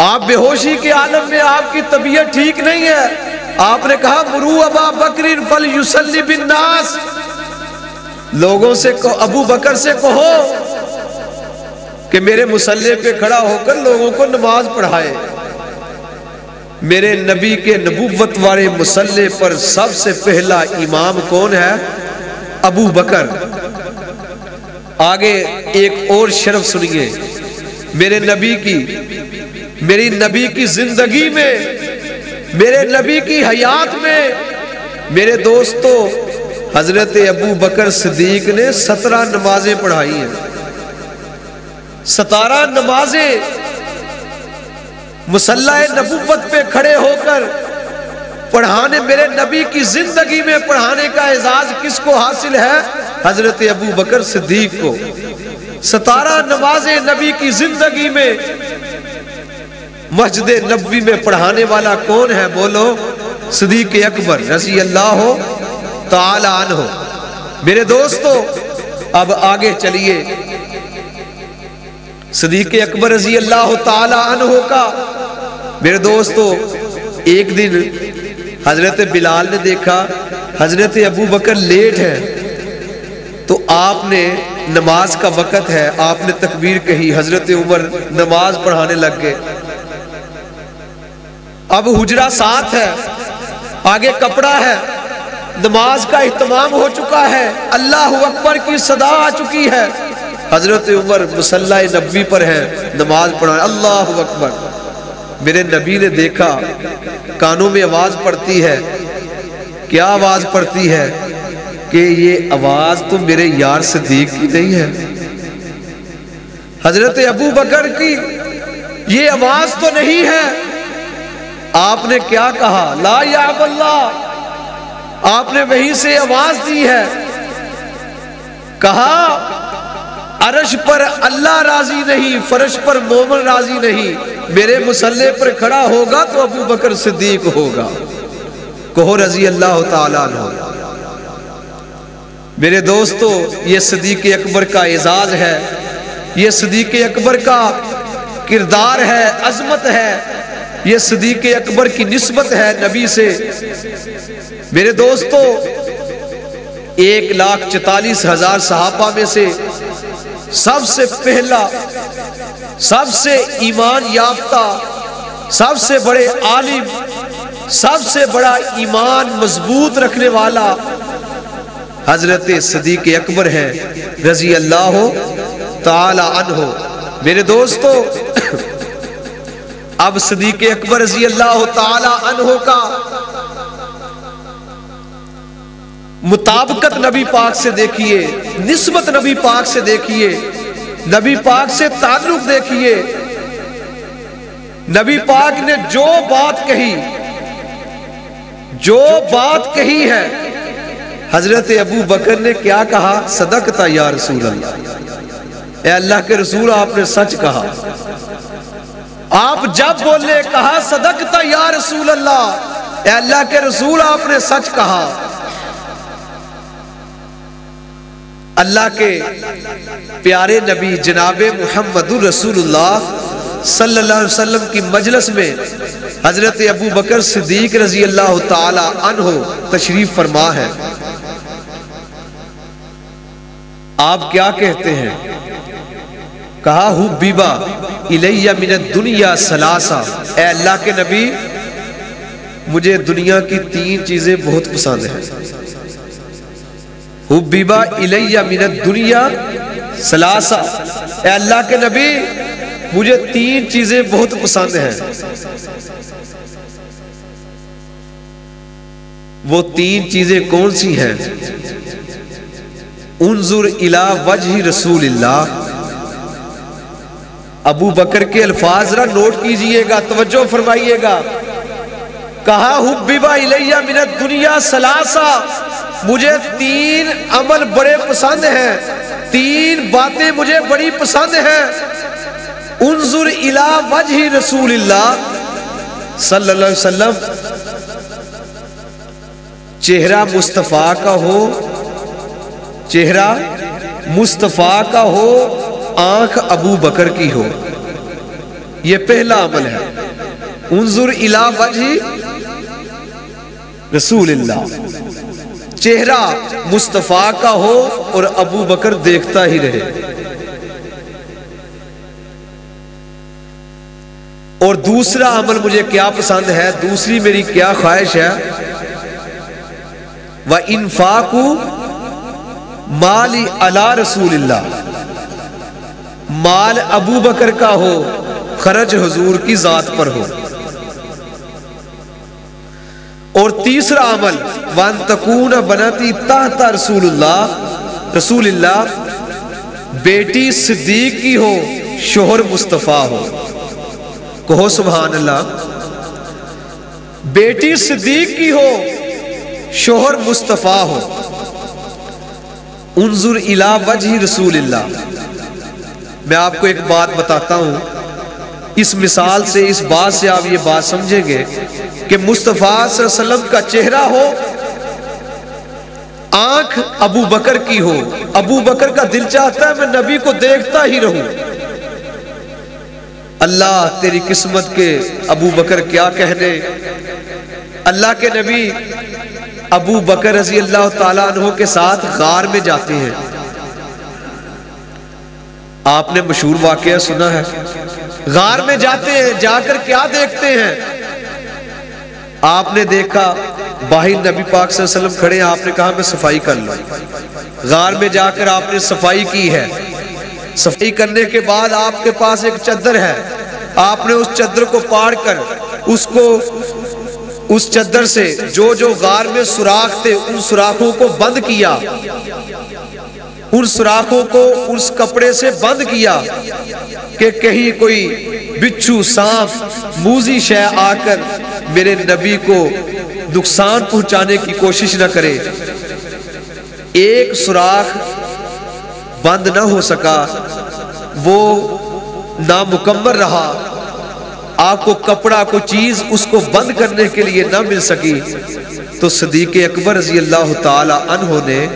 آپ بے ہوشی کے عالم میں، آپ کی طبیعت ٹھیک نہیں ہے، آپ نے کہا مرو ابا بکر فلیصلی بالناس، لوگوں سے ابو بکر سے کہو کہ میرے مصلی پہ کھڑا ہو کر لوگوں کو نماز پڑھائے۔ میرے نبی کے نبوت والے مصلی پر سب سے پہلا امام کون ہے؟ ابو بکر۔ آگے ایک اور شرف سنیے میرے نبی کی، میری نبی کی زندگی میں، میرے نبی کی حیات میں میرے دوستو حضرت ابو بکر صدیق نے 17 نمازیں پڑھائی ہیں۔ 17 نمازیں مصلی نبوت پہ کھڑے ہو کر پڑھانے، میرے نبی کی زندگی میں پڑھانے کا اعزاز کس کو حاصل ہے؟ حضرت ابو بکر صدیق کو۔ 17 نمازیں نبی کی زندگی میں مسجد نبوی میں پڑھانے والا کون ہے؟ بولو، صدیق اکبر رضی اللہ تعالی عنہ۔ میرے دوستو اب آگے چلیے، صدیق اکبر رضی اللہ تعالی عنہ کا میرے دوستو ایک دن حضرت بلال نے دیکھا حضرت ابو بکر لیٹ ہے، تو آپ نے نماز کا وقت ہے، آپ نے تکبیر کہی، حضرت عمر نماز پڑھانے لگ گئے۔ اب حجرہ ساتھ ہے، آگے کپڑا ہے، نماز کا اہتمام ہو چکا ہے، اللہ اکبر کی صدا آ چکی ہے، حضرت عمر مصلی نبوی پر ہے، نماز پڑھانے، اللہ اکبر۔ میرے نبی نے دیکھا کانوں میں آواز پڑتی ہے، کیا آواز پڑتی ہے؟ کہ یہ آواز تو میرے یار صدیق کی نہیں ہے، حضرت ابو بکر کی یہ آواز تو نہیں ہے۔ آپ نے کیا کہا؟ لا یا اللہ، آپ نے وہیں سے آواز دی ہے، کہا عرش پر اللہ راضی نہیں، فرش پر مومن راضی نہیں، میرے مصلی پر کھڑا ہوگا تو ابو بکر صدیق ہوگا، کہو رضی اللہ تعالیٰ عنہ۔ میرے دوستو یہ صدیق اکبر کا اعزاز ہے، یہ صدیق اکبر کا کردار ہے، عظمت ہے، یہ صدیق اکبر کی نسبت ہے نبی سے۔ میرے دوستو 1,44,000 صحابہ میں سے سب سے پہلا، سب سے ایمان یافتہ، سب سے بڑے عالم، سب سے بڑا ایمان مضبوط رکھنے والا حضرت صدیق اکبر ہے رضی اللہ تعالی عنہ۔ میرے دوستو اب صدیق اکبر رضی اللہ تعالی عنہ کا مطابقت نبی پاک سے دیکھیے، نسبت نبی پاک سے دیکھیے، نبی پاک سے تعلق دیکھیے۔ نبی پاک نے جو بات کہی ہے، حضرت ابو بکر نے کیا کہا؟ صدقتا یا رسول اللہ، اے اللہ کے رسول آپ نے سچ کہا۔ آپ جب بولے کہا صدقتا یا رسول اللہ، اے اللہ کے رسول آپ نے سچ کہا۔ اللہ کے پیارے نبی جناب محمد رسول اللہ صلی اللہ علیہ وسلم کی مجلس میں حضرت ابو بکر صدیق رضی اللہ تعالی عنہ تشریف فرما ہے۔ آپ کیا کہتے ہیں؟ کہا حبیبا الیہ من الدنیا ثلاثہ، اے اللہ کے نبی مجھے دنیا کی 3 چیزیں بہت پسند ہیں۔ حبیبا الیہ من الدنیا ثلاثہ، اے اللہ کے نبی مجھے 3 چیزیں بہت پسند ہیں۔ وہ 3 چیزیں کون سی ہیں؟ انظر الی وجہ رسول اللہ۔ ابو بکر کے الفاظ ذرا نوٹ کیجئے گا، توجہ فرمائیے گا۔ کہا حبیبا الیہ من الدنیا ثلاثہ، مجھے 3 عمل بڑے پسند ہیں، 3 باتیں مجھے بڑی پسند ہیں۔ انظر الی وجہ رسول اللہ صلی اللہ علیہ وسلم، چہرہ مصطفیٰ کا ہو، چہرہ مصطفیٰ کا ہو، آنکھ ابو بکر کی ہو. یہ پہلا عمل ہے. انظر الی وجہ رسول اللہ، چہرہ مصطفیٰ کا ہو اور ابو بکر دیکھتا ہی رہے. اور دوسرا عمل مجھے کیا پسند ہے، دوسری میری کیا خواہش ہے، وَإِنفَاقُ مَالِ عَلَى رسول اللہ، مال ابو بکر کا ہو، خرچ حضور کی ذات پر ہو. اور تیسرا عمل وَأَن تَكُونَ بَنَاتِي تَحْتَ رسول اللہ، بیٹی صدیق کی ہو، شوہر مصطفیٰ ہو. کہو سبحان اللہ. بیٹی صدیق کی ہو، شوہر مصطفیٰ ہو. انظر الی وجہ رسول اللہ. میں آپ کو ایک بات بتاتا ہوں، اس مثال سے، اس بات سے آپ یہ بات سمجھیں گے کہ مصطفیٰ صلی اللہ علیہ وسلم کا چہرہ ہو، آنکھ ابو بکر کی ہو. ابو بکر کا دل چاہتا ہے میں نبی کو دیکھتا ہی رہوں. اللہ تیری قسمت کے ابو بکر کیا کہنے. اللہ کے نبی ابو بکر رضی اللہ تعالیٰ عنہ کے ساتھ غار میں جاتے ہیں. آپ نے مشہور واقعہ سنا ہے. غار میں جاتے ہیں، جا کر کیا دیکھتے ہیں؟ آپ نے دیکھا باہر نبی پاک صلی اللہ علیہ وسلم کھڑے ہیں. آپ نے کہا میں صفائی کر لوں. غار میں جا کر آپ نے صفائی کی ہے. صفائی کرنے کے بعد آپ کے پاس ایک چادر ہے. آپ نے اس چادر کو پاڑ کر اس چادر سے جو غار میں سوراخ تھے ان سوراخوں کو بند کیا. ان سوراخوں کو اس کپڑے سے بند کیا کہ کہیں کوئی بچھو، سانپ، موذی شے آ کر میرے نبی کو نقصان پہنچانے کی کوشش نہ کرے. ایک سوراخ بند نہ ہو سکا، وہ نامکمل رہا. آپ کو کپڑا، کو چیز اس کو بند کرنے کے لیے نہ مل سکی. تو صدیق اکبر رضی اللہ تعالی عنہ نے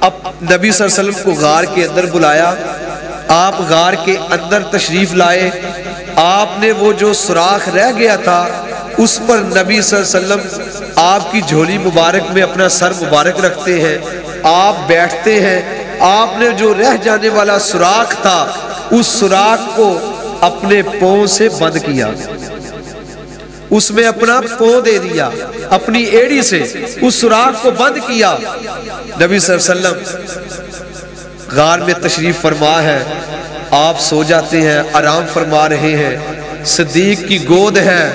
اب نبی صلی اللہ علیہ وسلم کو غار کے اندر بلایا. آپ غار کے اندر تشریف لائے. آپ نے وہ جو سوراخ رہ گیا تھا اس پر نبی صلی اللہ علیہ وسلم آپ کی جھولی مبارک میں اپنا سر مبارک رکھتے ہیں. آپ بیٹھتے ہیں. آپ نے جو رہ جانے والا سوراخ تھا اس سوراخ کو اپنے پاؤں سے بند کیا. اس میں اپنا پاؤں دے دیا، اپنی ایڑی سے اس سوراخ کو بند کیا. نبی صلی اللہ علیہ وسلم غار میں تشریف فرما ہے. آپ سو جاتے ہیں، آرام فرما رہے ہیں. صدیق کی گود ہے.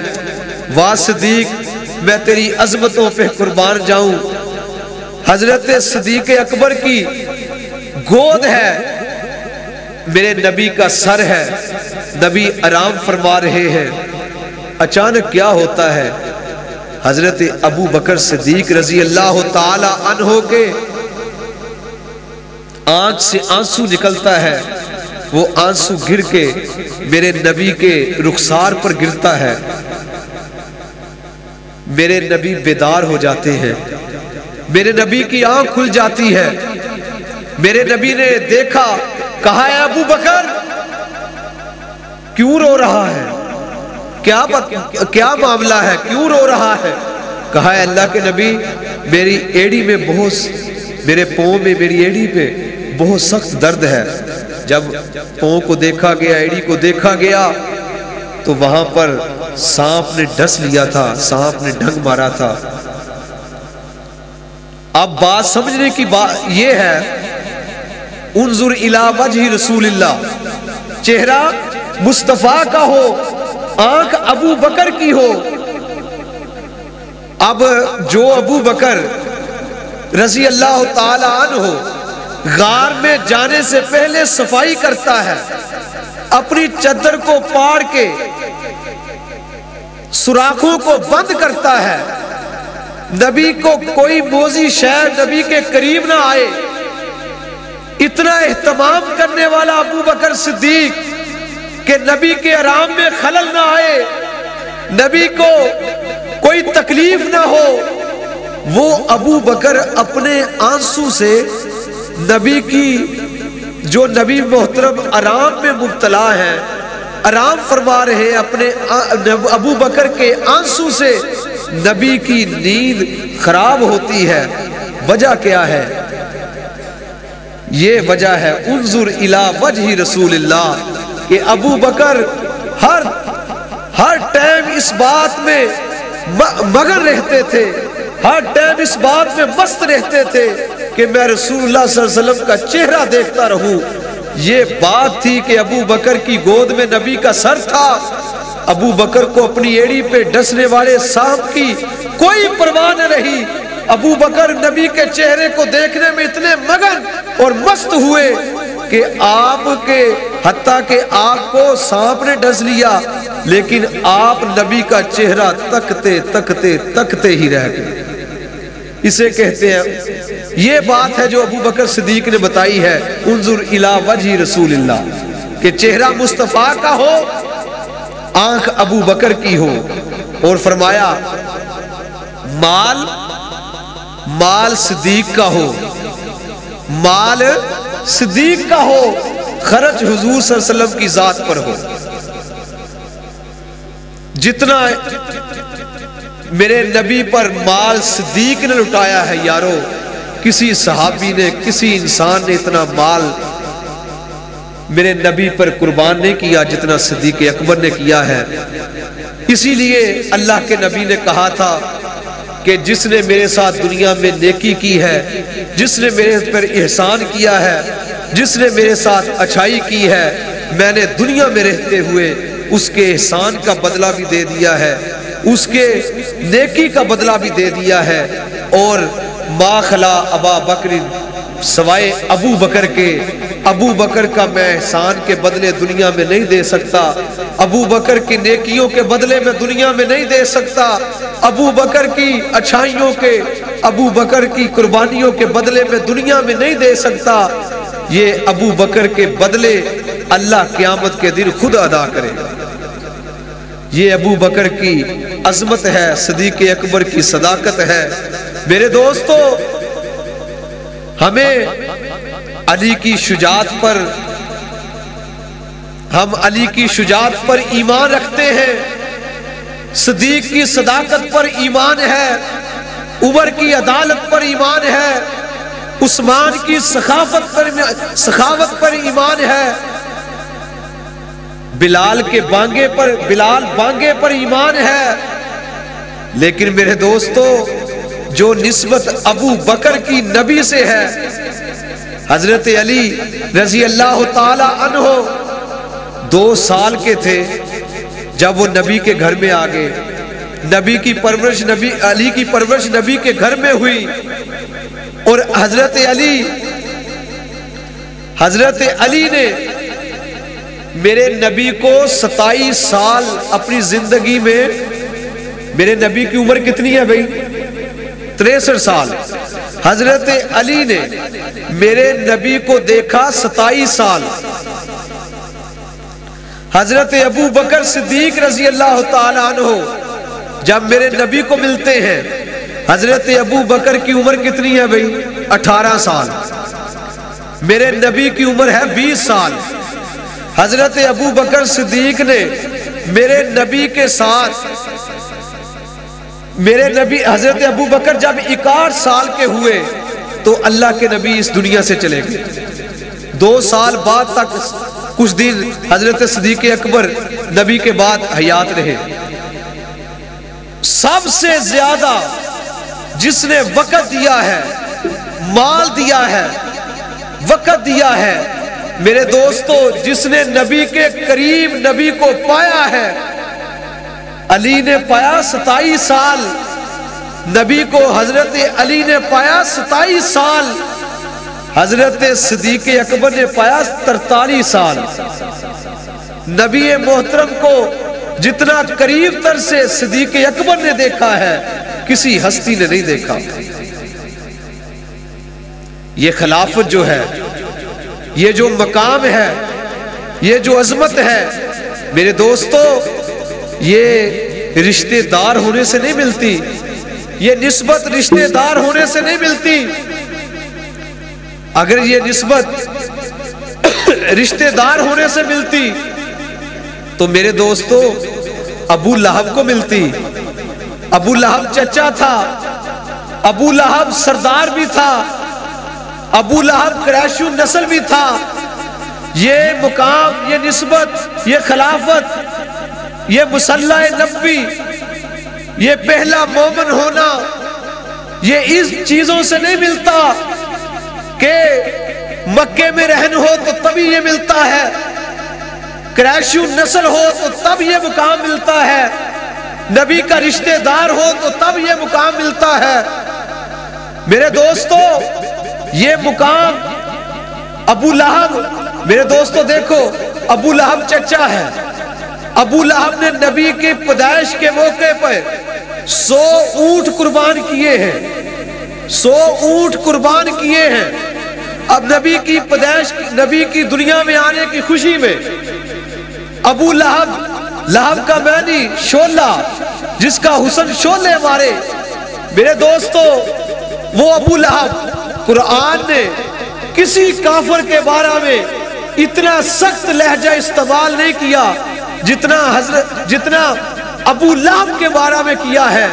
واہ صدیق، میں تیری عظمتوں پہ قربان جاؤں. حضرت صدیق اکبر کی گود ہے، میرے نبی کا سر ہے. نبی آرام فرما رہے ہیں. اچانک کیا ہوتا ہے؟ حضرت ابو بکر صدیق رضی اللہ تعالی عنہ کے آنکھ سے آنسو نکلتا ہے. وہ آنسو گر کے میرے نبی کے رخسار پر گرتا ہے. میرے نبی بیدار ہو جاتے ہیں. میرے نبی کی آنکھ کھل جاتی ہے. میرے نبی نے دیکھا، کہا ہے ابو بکر کیوں رو رہا ہے؟ کیا معاملہ ہے؟ کیوں رو رہا ہے؟ کہا ہے اللہ کے نبی، میری ایڑی میں میرے پاؤں میں، میری ایڑی پہ بہت سخت درد ہے. جب پاؤں کو دیکھا گیا، ایڑی کو دیکھا گیا تو وہاں پر سانپ نے ڈس لیا تھا، سانپ نے ڈنگ مارا تھا. اب بات سمجھنے کی بات یہ ہے، انظر الی وجہ رسول اللہ، چہرہ مصطفیٰ کا ہو، آنکھ ابو بکر کی ہو. اب جو ابو بکر رضی اللہ تعالی عنہ غار میں جانے سے پہلے صفائی کرتا ہے، اپنی چادر کو پاڑ کے سوراخوں کو بند کرتا ہے، نبی کو کوئی موذی شے نبی کے قریب نہ آئے، اتنا اہتمام کرنے والا ابو بکر صدیق کہ نبی کے آرام میں خلل نہ آئے، نبی کو کوئی تکلیف نہ ہو، وہ ابو بکر اپنے آنسو سے نبی کی، جو نبی محترم آرام میں مبتلا ہے، آرام فرما رہے، اپنے ابو بکر کے آنسو سے نبی کی نیند خراب ہوتی ہے۔ وجہ کیا ہے؟ یہ وجہ ہے انظر الی وجہ رسول اللہ، کہ ابو بکر ہر ٹائم اس بات میں مگن رہتے تھے، ہر ٹائم اس بات میں مست رہتے تھے کہ میں رسول اللہ صلی اللہ علیہ وسلم کا چہرہ دیکھتا رہوں۔ یہ بات تھی کہ ابو بکر کی گود میں نبی کا سر تھا، ابو بکر کو اپنی ایڑی پہ ڈسنے والے سانپ کی کوئی پرواہ نہ رہی۔ ابو بکر نبی کے چہرے کو دیکھنے میں اتنے مگن اور مست ہوئے کہ آپ کے حتیٰ کہ آپ کو سانپ نے ڈس لیا، لیکن آپ نبی کا چہرہ تکتے تکتے تکتے ہی رہ گئے۔ اسے کہتے ہیں، یہ بات ہے جو ابو بکر صدیق نے بتائی ہے، انظر الی وجہ رسول اللہ، کہ چہرہ مصطفیٰ کا ہو، آنکھ ابو بکر کی ہو، اور فرمایا مال صدیق کا ہو، مال صدیق کا ہو، خرچ حضور صلی اللہ علیہ وسلم کی ذات پر ہو۔ جتنا میرے نبی پر مال صدیق نے لٹایا ہے یارو، کسی صحابی نے، کسی انسان نے اتنا مال میرے نبی پر قربان نہیں کیا جتنا صدیق اکبر نے کیا ہے۔ اسی لیے اللہ کے نبی نے کہا تھا کہ جس نے میرے ساتھ دنیا میں نیکی کی ہے، جس نے میرے پر احسان کیا ہے، جس نے میرے ساتھ اچھائی کی ہے، میں نے دنیا میں رہتے ہوئے اس کے احسان کا بدلہ بھی دے دیا ہے، اس کے نیکی کا بدلہ بھی دے دیا ہے۔ اور ما خلا ابا بکر، سوائے ابو بکر کے، ابو بکر کا میں احسان کے بدلے دنیا میں نہیں دے سکتا، ابو بکر کی نیکیوں کے بدلے میں دنیا میں نہیں دے سکتا، ابو بکر کی اچھائیوں کے، ابو بکر کی قربانیوں کے بدلے میں دنیا میں نہیں دے سکتا۔ یہ ابو بکر کے بدلے اللہ قیامت کے دن خود ادا کرے۔ یہ ابو بکر کی عظمت ہے، صدیق اکبر کی صداقت ہے۔ میرے دوستو، ہمیں علی کی شجاعت پر، ہم علی کی شجاعت پر ایمان رکھتے ہیں، صدیق کی صداقت پر ایمان ہے، عمر کی عدالت پر ایمان ہے، عثمان کی سخاوت پر ایمان ہے، بلال بانگے پر ایمان ہے۔ لیکن میرے دوستو، جو نسبت ابو بکر کی نبی سے ہے، حضرت علی رضی اللہ تعالی عنہ 2 سال کے تھے جب وہ نبی کے گھر میں آ گئے۔ علی کی پرورش نبی کے گھر میں ہوئی، اور حضرت علی نے میرے نبی کو 27 سال اپنی زندگی میں، میرے نبی کی عمر کتنی ہے بھائی؟ 63 سال۔ حضرت علی نے میرے نبی کو دیکھا 27 سال۔ حضرت ابو بکر صدیق رضی اللہ تعالی عنہ جب میرے نبی کو ملتے ہیں، حضرت ابو بکر کی عمر کتنی ہے بھائی؟ 18 سال۔ میرے نبی کی عمر ہے 20 سال۔ حضرت ابو بکر صدیق نے میرے نبی کے ساتھ، حضرت ابو بکر جب 61 سال کے ہوئے تو اللہ کے نبی اس دنیا سے چلے گئے۔ 2 سال بعد تک کچھ دن حضرت صدیق اکبر نبی کے بعد حیات رہے۔ سب سے زیادہ جس نے وقت دیا ہے، مال دیا ہے، وقت دیا ہے، میرے دوستو، جس نے نبی کے قریب نبی کو پایا ہے، علی نے پایا 27 سال، نبی کو حضرت علی نے پایا 27 سال، حضرت صدیق اکبر نے پایا 43 سال۔ نبی محترم کو جتنا قریب تر سے صدیق اکبر نے دیکھا ہے، کسی ہستی نے نہیں دیکھا۔ یہ خلافت جو ہے، یہ جو مقام ہے، یہ جو عظمت ہے، میرے دوستو یہ رشتے دار ہونے سے نہیں ملتی، یہ نسبت رشتے دار ہونے سے نہیں ملتی۔ اگر یہ نسبت رشتے دار ہونے سے ملتی تو میرے دوستو ابو لہب کو ملتی۔ ابو لہب چچا تھا، ابو لہب سردار بھی تھا، ابو لہب قریشی نسل بھی تھا۔ یہ مقام، یہ نسبت، یہ خلافت، یہ مصلی نبوی، یہ پہلا مومن ہونا، یہ اس چیزوں سے نہیں ملتا کہ مکے میں رہن ہو تو تبھی یہ ملتا ہے، قریشی نسل ہو تو تب یہ مقام ملتا ہے، نبی کا رشتہ دار ہو تو تب یہ مقام ملتا ہے۔ میرے دوستو یہ مقام ابو لہب، میرے دوستو دیکھو ابو لہب چچا ہے، ابو لہب نے نبی کے پیدائش کے موقع پر 100 اونٹ قربان کیے ہیں، 100 اونٹ قربان کیے ہیں۔ اب نبی کی پیدائش، نبی کی دنیا میں آنے کی خوشی میں ابو لہب، لہب کا معنی شعلہ، جس کا حسن شعلے مارے، میرے دوستو وہ ابو لہب، قرآن نے کسی کافر کے بارے میں اتنا سخت لہجہ استعمال نہیں کیا جتنا ابو لہب کے بارے میں کیا ہے،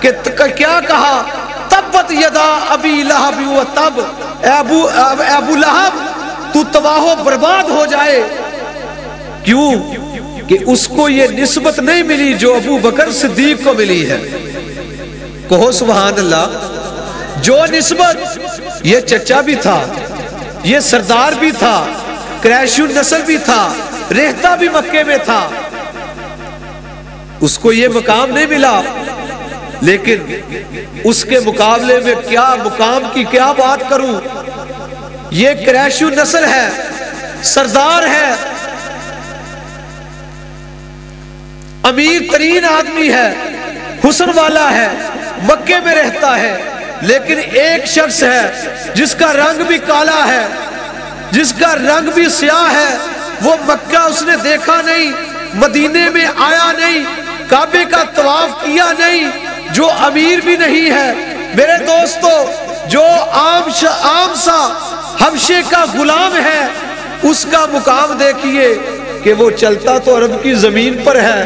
کہ کیا کہا، تبت یدا ابی لہب و تب، اے ابو لہب تو تباہ و برباد ہو جائے۔ کیوں؟ کہ اس کو یہ نسبت نہیں ملی جو ابو بکر صدیق کو ملی ہے۔ کہو سبحان اللہ۔ جو نسبت، یہ چچا بھی تھا، یہ سردار بھی تھا، قریشی نسل بھی تھا، رہتا بھی مکے میں تھا، اس کو یہ مقام نہیں ملا۔ لیکن اس کے مقابلے میں کیا مقام کی کیا بات کروں، یہ قریشی نسل ہے، سردار ہے، امیر ترین آدمی ہے، حسن والا ہے، مکے میں رہتا ہے، لیکن ایک شخص ہے جس کا رنگ بھی کالا ہے، جس کا رنگ بھی سیاہ ہے، وہ مکہ اس نے دیکھا نہیں، مدینے میں آیا نہیں، کعبے کا طواف کیا نہیں، جو امیر بھی نہیں ہے۔ میرے دوستو جو عام سا حبشے کا غلام ہے، اس کا مقام دیکھیے کہ وہ چلتا تو عرب کی زمین پر ہے،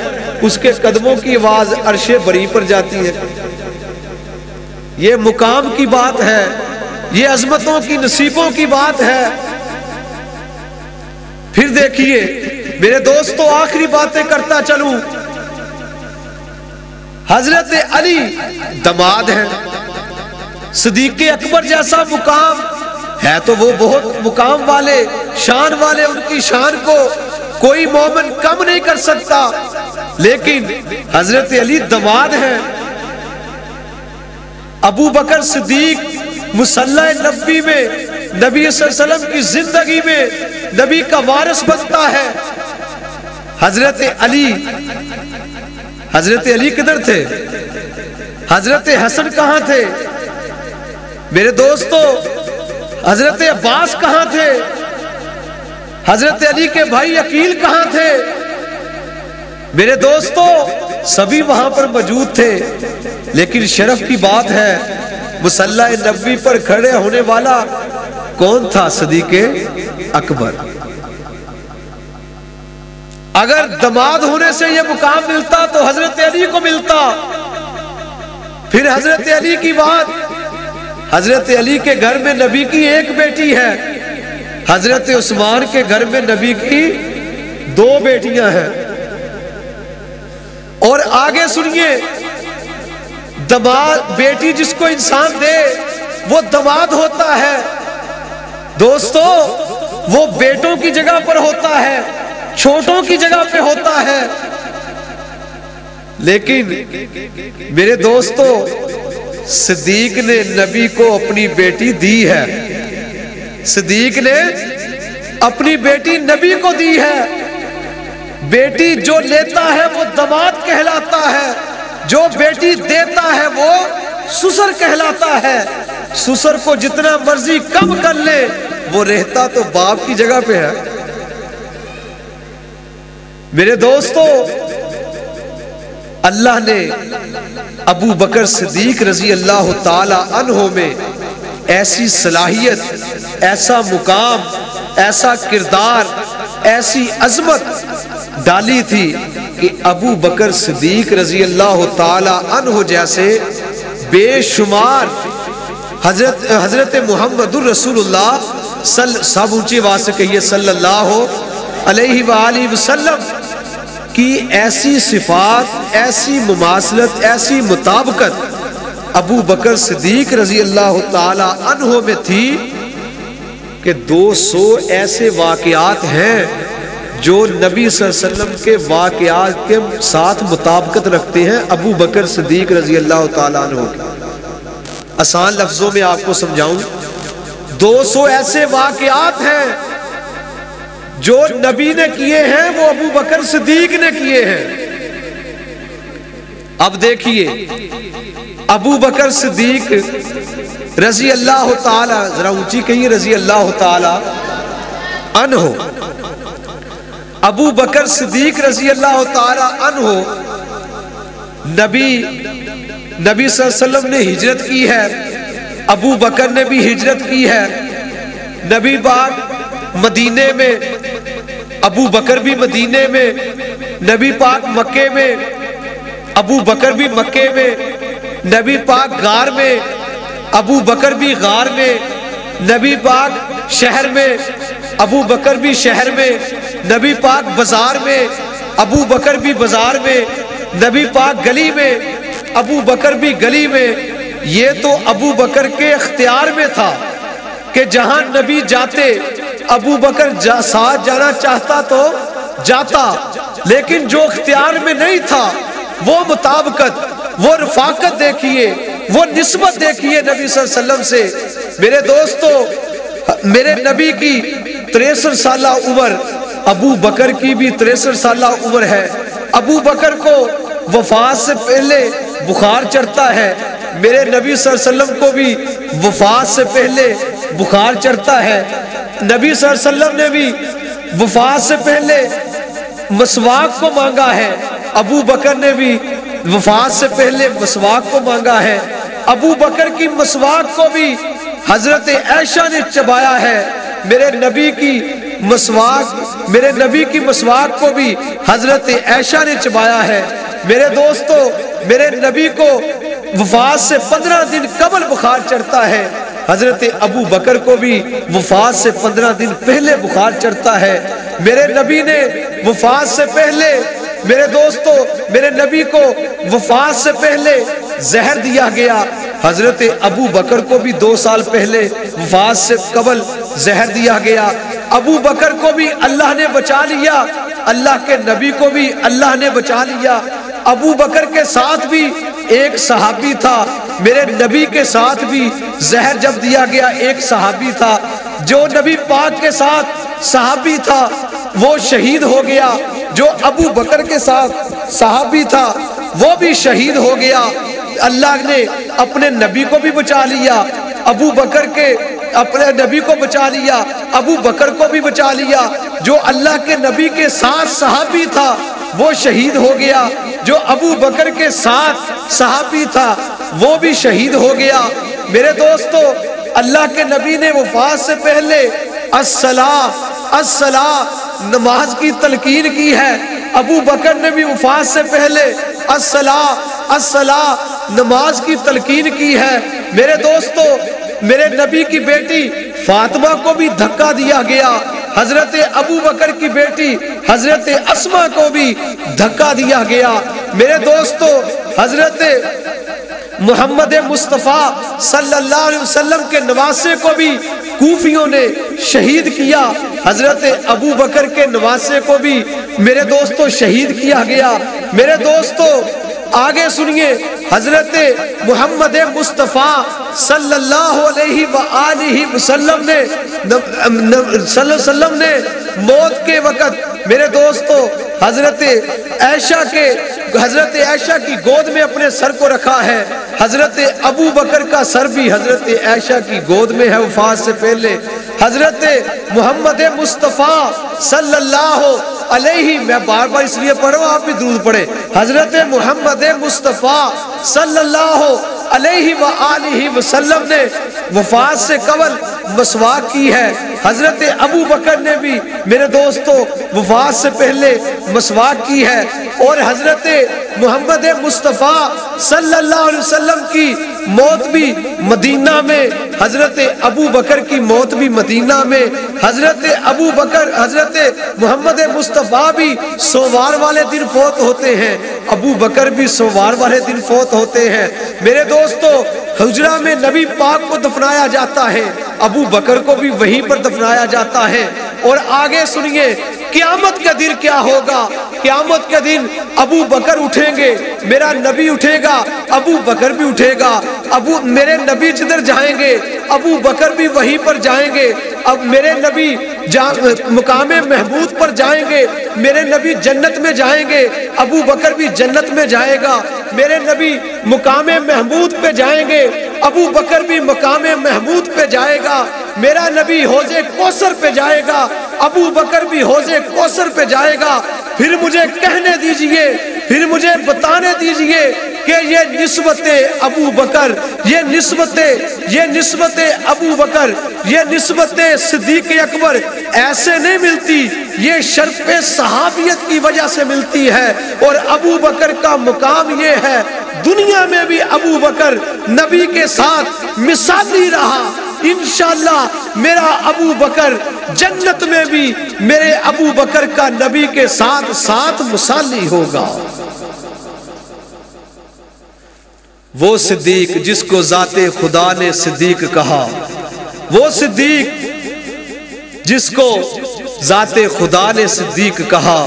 اس کے قدموں کی آواز عرش بری پر جاتی ہے۔ یہ مقام کی بات ہے، یہ عظمتوں کی، نصیبوں کی بات ہے۔ پھر دیکھیے میرے دوستو، آخری باتیں کرتا چلوں، حضرت علی داماد ہیں، صدیق اکبر جیسا مقام ہے تو وہ بہت مقام والے، شان والے، ان کی شان کو کوئی مومن کم نہیں کر سکتا، لیکن حضرت علی داماد ہیں۔ ابو بکر صدیق مصلی نبوی میں نبی صلی اللہ علیہ وسلم کی زندگی میں نبی کا وارث بنتا ہے۔ حضرت علی کدھر تھے؟ حضرت حسن کہاں تھے؟ میرے دوستو حضرت عباس کہاں تھے؟ حضرت علی کے بھائی عقیل کہاں تھے؟ میرے دوستو سبھی وہاں پر موجود تھے، لیکن شرف کی بات ہے مصلی نبوی پر کھڑے ہونے والا کون تھا؟ صدیق اکبر۔ اگر داماد ہونے سے یہ مقام ملتا تو حضرت علی کو ملتا۔ پھر حضرت علی کی بات، حضرت علی کے گھر میں نبی کی ایک بیٹی ہے، حضرت عثمان کے گھر میں نبی کی 2 بیٹیاں ہیں۔ اور آگے سنیے، داماد بیٹی جس کو انسان دے وہ داماد ہوتا ہے۔ دوستو وہ بیٹوں کی جگہ پر ہوتا ہے، چھوٹوں کی جگہ پہ ہوتا ہے، لیکن میرے دوستو صدیق نے نبی کو اپنی بیٹی دی ہے، صدیق نے اپنی بیٹی نبی کو دی ہے۔ بیٹی جو لیتا ہے وہ داماد کہلاتا ہے، جو بیٹی دیتا ہے وہ سسر کہلاتا ہے۔ سسر کو جتنا مرضی کم کر لے، وہ رہتا تو باپ کی جگہ پہ ہے۔ میرے دوستو، اللہ نے ابو بکر صدیق رضی اللہ تعالی عنہ میں ایسی صلاحیت، ایسا مقام، ایسا کردار، ایسی عظمت ڈالی تھی کہ ابو بکر صدیق رضی اللہ تعالی عنہ جیسے بے شمار حضرت محمد الرسول اللہ سب اونچی آواز سے کہیے صلی اللہ علیہ وآلہ وسلم کی ایسی صفات، ایسی مماثلت، ایسی مطابقت ابو بکر صدیق رضی اللہ تعالی عنہ میں تھی کہ 200 ایسے واقعات ہیں جو نبی صلی اللہ علیہ وسلم کے واقعات کے ساتھ مطابقت رکھتے ہیں ابو بکر صدیق رضی اللہ تعالیٰ عنہ کے۔ آسان لفظوں میں آپ کو سمجھاؤں، 200 ایسے واقعات ہیں جو نبی نے کیے ہیں، وہ ابو بکر صدیق نے کیے ہیں۔ اب دیکھیے، ابو بکر صدیق رضی اللہ تعالی، ذرا اونچی کہیے، رضی اللہ تعالی عنہ، ابو بکر صدیق رضی اللہ تعالی عنہ نبی صلی اللہ علیہ وسلم نے ہجرت کی ہے، ابو بکر نے بھی ہجرت کی ہے، نبی پاک مدینے میں، ابو بکر بھی مدینے میں، نبی پاک مکے میں، ابو بکر بھی مکے میں، نبی پاک غار میں، ابو بکر بھی غار میں، نبی پاک شہر میں، ابو بکر بھی شہر میں، نبی پاک بازار میں، ابو بکر بھی بازار میں، نبی پاک گلی میں، ابو بکر بھی گلی میں۔ یہ تو ابو بکر کے اختیار میں تھا کہ جہاں نبی جاتے ابو بکر ساتھ جانا چاہتا تو جاتا، لیکن جو اختیار میں نہیں تھا وہ مطابقت، وہ رفاقت دیکھیے، وہ نسبت دیکھیے نبی صلی اللہ علیہ وسلم سے۔ میرے دوستو، میرے نبی کی 63 سالہ عمر، ابو بکر کی بھی 63 سالہ عمر ہے۔ ابو بکر کو وفات سے پہلے بخار چڑھتا ہے، میرے نبی صلی اللہ علیہ وسلم کو بھی وفات سے پہلے بخار چڑھتا ہے۔ نبی صلی اللہ علیہ وسلم نے بھی وفات سے پہلے مسواک کو مانگا ہے، ابو بکر نے بھی وفات سے پہلے مسواک کو مانگا ہے۔ ابو بکر کی مسواک کو بھی حضرت عائشہ نے چبایا ہے، میرے نبی کی مسواک کو بھی حضرت عائشہ نے چبایا ہے۔ میرے دوستو، میرے نبی کو وفات سے 15 دن قبل بخار چڑھتا ہے، حضرت ابو بکر کو بھی وفات سے 15 دن پہلے بخار چڑھتا ہے۔ میرے نبی نے وفات سے پہلے، میرے دوستو، میرے نبی کو وفات سے پہلے زہر دیا گیا، حضرت ابو بکر کو بھی 2 سال پہلے وفات سے قبل زہر دیا گیا۔ ابو بکر کو بھی اللہ نے بچا لیا، اللہ کے نبی کو بھی اللہ نے بچا لیا۔ ابو بکر کے ساتھ بھی ایک صحابی تھا، میرے نبی کے ساتھ بھی زہر جب دیا گیا ایک صحابی تھا، جو نبی پاک کے ساتھ صحابی تھا وہ شہید ہو گیا، جو ابو بکر کے ساتھ صحابی تھا وہ بھی شہید ہو گیا۔ اللہ نے اپنے نبی کو بھی بچا لیا، ابو بکر کے اپنے نبی کو بچا لیا، ابو بکر کو بھی بچا لیا۔ جو اللہ کے نبی کے ساتھ صحابی تھا وہ شہید ہو گیا، جو ابو بکر کے ساتھ صحابی تھا وہ بھی شہید ہو گیا۔ میرے دوستو، اللہ کے نبی نے وفات سے پہلے الصلاۃ نماز کی تلقین کی ہے، ابو بکر نے بھی وفات سے پہلے الصلاۃ نماز کی تلقین کی ہے۔ میرے دوستو، میرے نبی کی بیٹی فاطمہ کو بھی دھکا دیا گیا، حضرت ابو بکر کی بیٹی حضرت اسما کو بھی دھکا دیا گیا۔ میرے دوستو، حضرت محمد مصطفیٰ صلی اللہ علیہ وسلم کے نواسے کو بھی کوفیوں نے شہید کیا، حضرت ابو بکر کے نواسے کو بھی میرے دوستو شہید کیا گیا۔ میرے دوستو آگے سنیے، حضرت محمد مصطفیٰ صلی اللہ علیہ وآلہ وسلم نے موت کے وقت میرے دوستو حضرت عائشہ کی گود میں اپنے سر کو رکھا ہے، حضرت ابو بکر کا سر بھی حضرت عائشہ کی گود میں ہے وفات سے پہلے، حضرت محمد مصطفیٰ صلی اللہ علیہ، میں بار بار اس لیے پڑھوں آپ بھی درود پڑھیں، حضرت محمد مصطفیٰ صلی اللہ علیہ وآلہ وسلم نے وفات سے قبل مسواک کی ہے۔ حضرت ابو بکر نے بھی میرے دوستو وفات سے پہلے مسواک کی ہے، اور حضرت محمد مصطفیٰ صلی اللہ علیہ وسلم کی موت بھی مدینہ میں، حضرت ابو بکر کی موت بھی مدینہ میں، حضرت ابو بکر حضرت محمد مصطفیٰ بھی سوموار والے دن فوت ہوتے ہیں، ابو بکر بھی سوموار والے دن فوت ہوتے ہیں۔ میرے دوستو حجرہ میں نبی پاک کو دفنایا جاتا ہے، ابو بکر کو بھی وہیں پر دفنایا جاتا ہے۔ اور آگے سنیے قیامت کا دن کیا ہوگا۔ قیامت کے دن ابو بکر اٹھیں گے، میرا نبی اٹھے گا، ابو بکر بھی اٹھے گا، میرے نبی جدھر جائیں گے ابو بکر بھی وہیں پر جائیں گے۔ اب میرے نبی مقام محمود پر جائیں گے، میرے نبی جنت میں جائیں گے، ابو بکر بھی جنت میں جائے گا۔ میرے نبی مقام محمود پہ جائیں گے، ابو بکر بھی مقام محمود پہ جائے گا۔ میرا نبی حوض کوثر پہ جائے گا، ابو بکر بھی حوض کوثر پہ جائے گا۔ پھر مجھے کہنے دیجئے، پھر مجھے بتانے دیجئے کہ یہ نسبت ابو بکر، یہ نسبت ابو بکر، یہ نسبت صدیق اکبر ایسے نہیں ملتی، یہ شرف صحابیت کی وجہ سے ملتی ہے۔ اور ابو بکر کا مقام یہ ہے، دنیا میں بھی ابو بکر نبی کے ساتھ مثالی رہا، انشاءاللہ میرا ابو بکر جنت میں بھی میرے ابو بکر کا نبی کے ساتھ ساتھ مثالی ہوگا۔ وہ صدیق جس کو ذات خدا نے صدیق کہا، وہ صدیق جس کو ذات خدا نے صدیق کہا،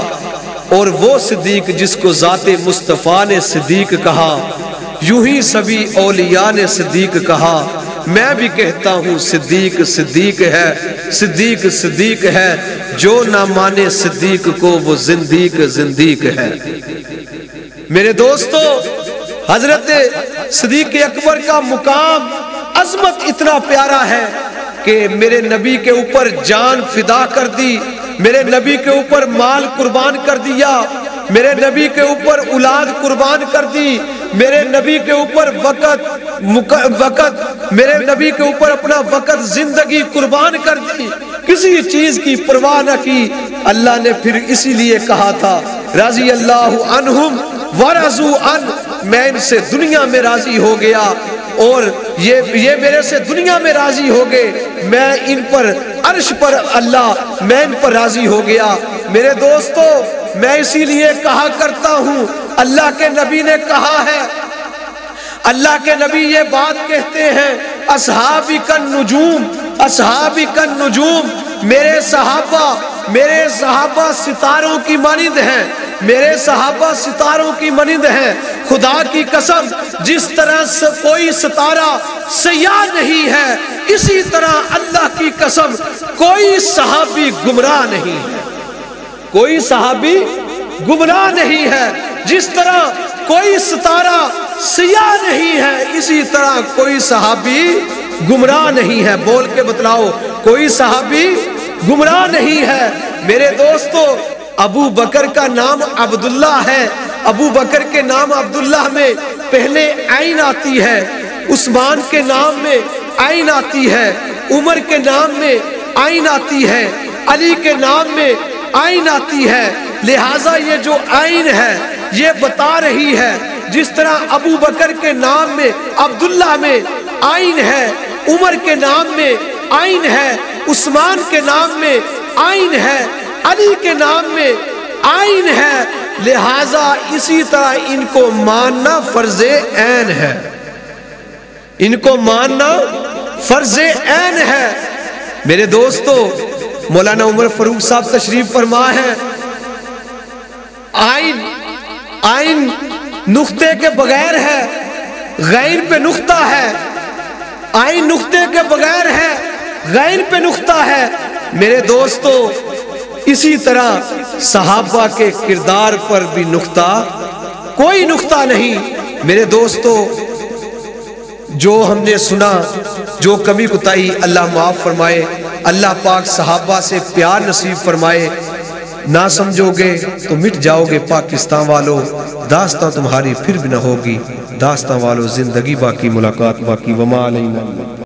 اور وہ صدیق جس کو ذات مصطفیٰ نے صدیق کہا، یوں ہی سبھی اولیاء نے صدیق کہا۔ میں بھی کہتا ہوں صدیق صدیق ہے، صدیق صدیق ہے، جو نہ مانے صدیق کو وہ زندیق زندیق ہے۔ میرے دوستو حضرت صدیق اکبر کا مقام عظمت اتنا پیارا ہے کہ میرے نبی کے اوپر جان فدا کر دی، میرے نبی کے اوپر مال قربان کر دیا، میرے نبی کے اوپر اولاد قربان کر دی، میرے نبی کے اوپر وقت میرے نبی کے اوپر اپنا وقت زندگی قربان کر دی، کسی چیز کی پرواہ نہ کی۔ اللہ نے پھر اسی لیے کہا تھا رضی اللہ عنہم ورضوا عنہ، میں ان سے دنیا میں راضی ہو گیا اور یہ میرے سے دنیا میں راضی ہو گئے، میں ان پر عرش پر اللہ میں ان پر راضی ہو گیا۔ میرے دوستو میں اسی لیے کہا کرتا ہوں، اللہ کے نبی نے کہا ہے، اللہ کے نبی یہ بات کہتے ہیں، اصحابی کالنجوم، اصحابی کالنجوم، میرے صحابہ ستاروں کی مانند ہیں، میرے صحابہ ستاروں کی مانند ہیں۔ خدا کی قسم جس طرح سے کوئی ستارہ سیاہ نہیں ہے، اسی طرح اللہ کی قسم کوئی صحابی گمراہ نہیں ہے، کوئی صحابی گمراہ نہیں ہے۔ جس طرح کوئی ستارہ سیاہ نہیں ہے، اسی طرح کوئی صحابی گمراہ نہیں ہے۔ بول کے بتلاؤ، کوئی صحابی گمراہ نہیں ہے۔ میرے دوستو ابو بکر کا نام عبداللہ ہے، ابو بکر کے نام عبداللہ میں پہلے عین آتی ہے، عثمان کے نام میں عین آتی ہے، عمر کے نام میں عین آتی ہے، علی کے نام میں عین آتی ہے۔ لہٰذا یہ جو عین ہے یہ بتا رہی ہے، جس طرح ابو بکر کے نام میں عبداللہ میں عین ہے، عمر کے نام میں عین ہے، عثمان کے نام میں عین ہے، علی کے نام میں عین ہے، لہٰذا اسی طرح ان کو ماننا فرض عین ہے، ان کو ماننا فرض عین ہے۔ میرے دوستو مولانا عمر فاروق صاحب تشریف فرما ہے، آئین نقطے کے بغیر ہے، غین پہ نقطہ ہے، آئین نقطے کے بغیر ہے، غین پہ نقطہ ہے۔ میرے دوستو اسی طرح صحابہ کے کردار پر بھی نقطہ، کوئی نقطہ نہیں۔ میرے دوستو جو ہم نے سنا، جو کمی کوتاہی اللہ معاف فرمائے۔ اللہ پاک صحابہ سے پیار نصیب فرمائے۔ نہ سمجھو گے تو مٹ جاؤ گے پاکستان والو، داستان تمہاری پھر بھی نہ ہوگی، داستان والو زندگی باقی، ملاقات باقی، وما علینا۔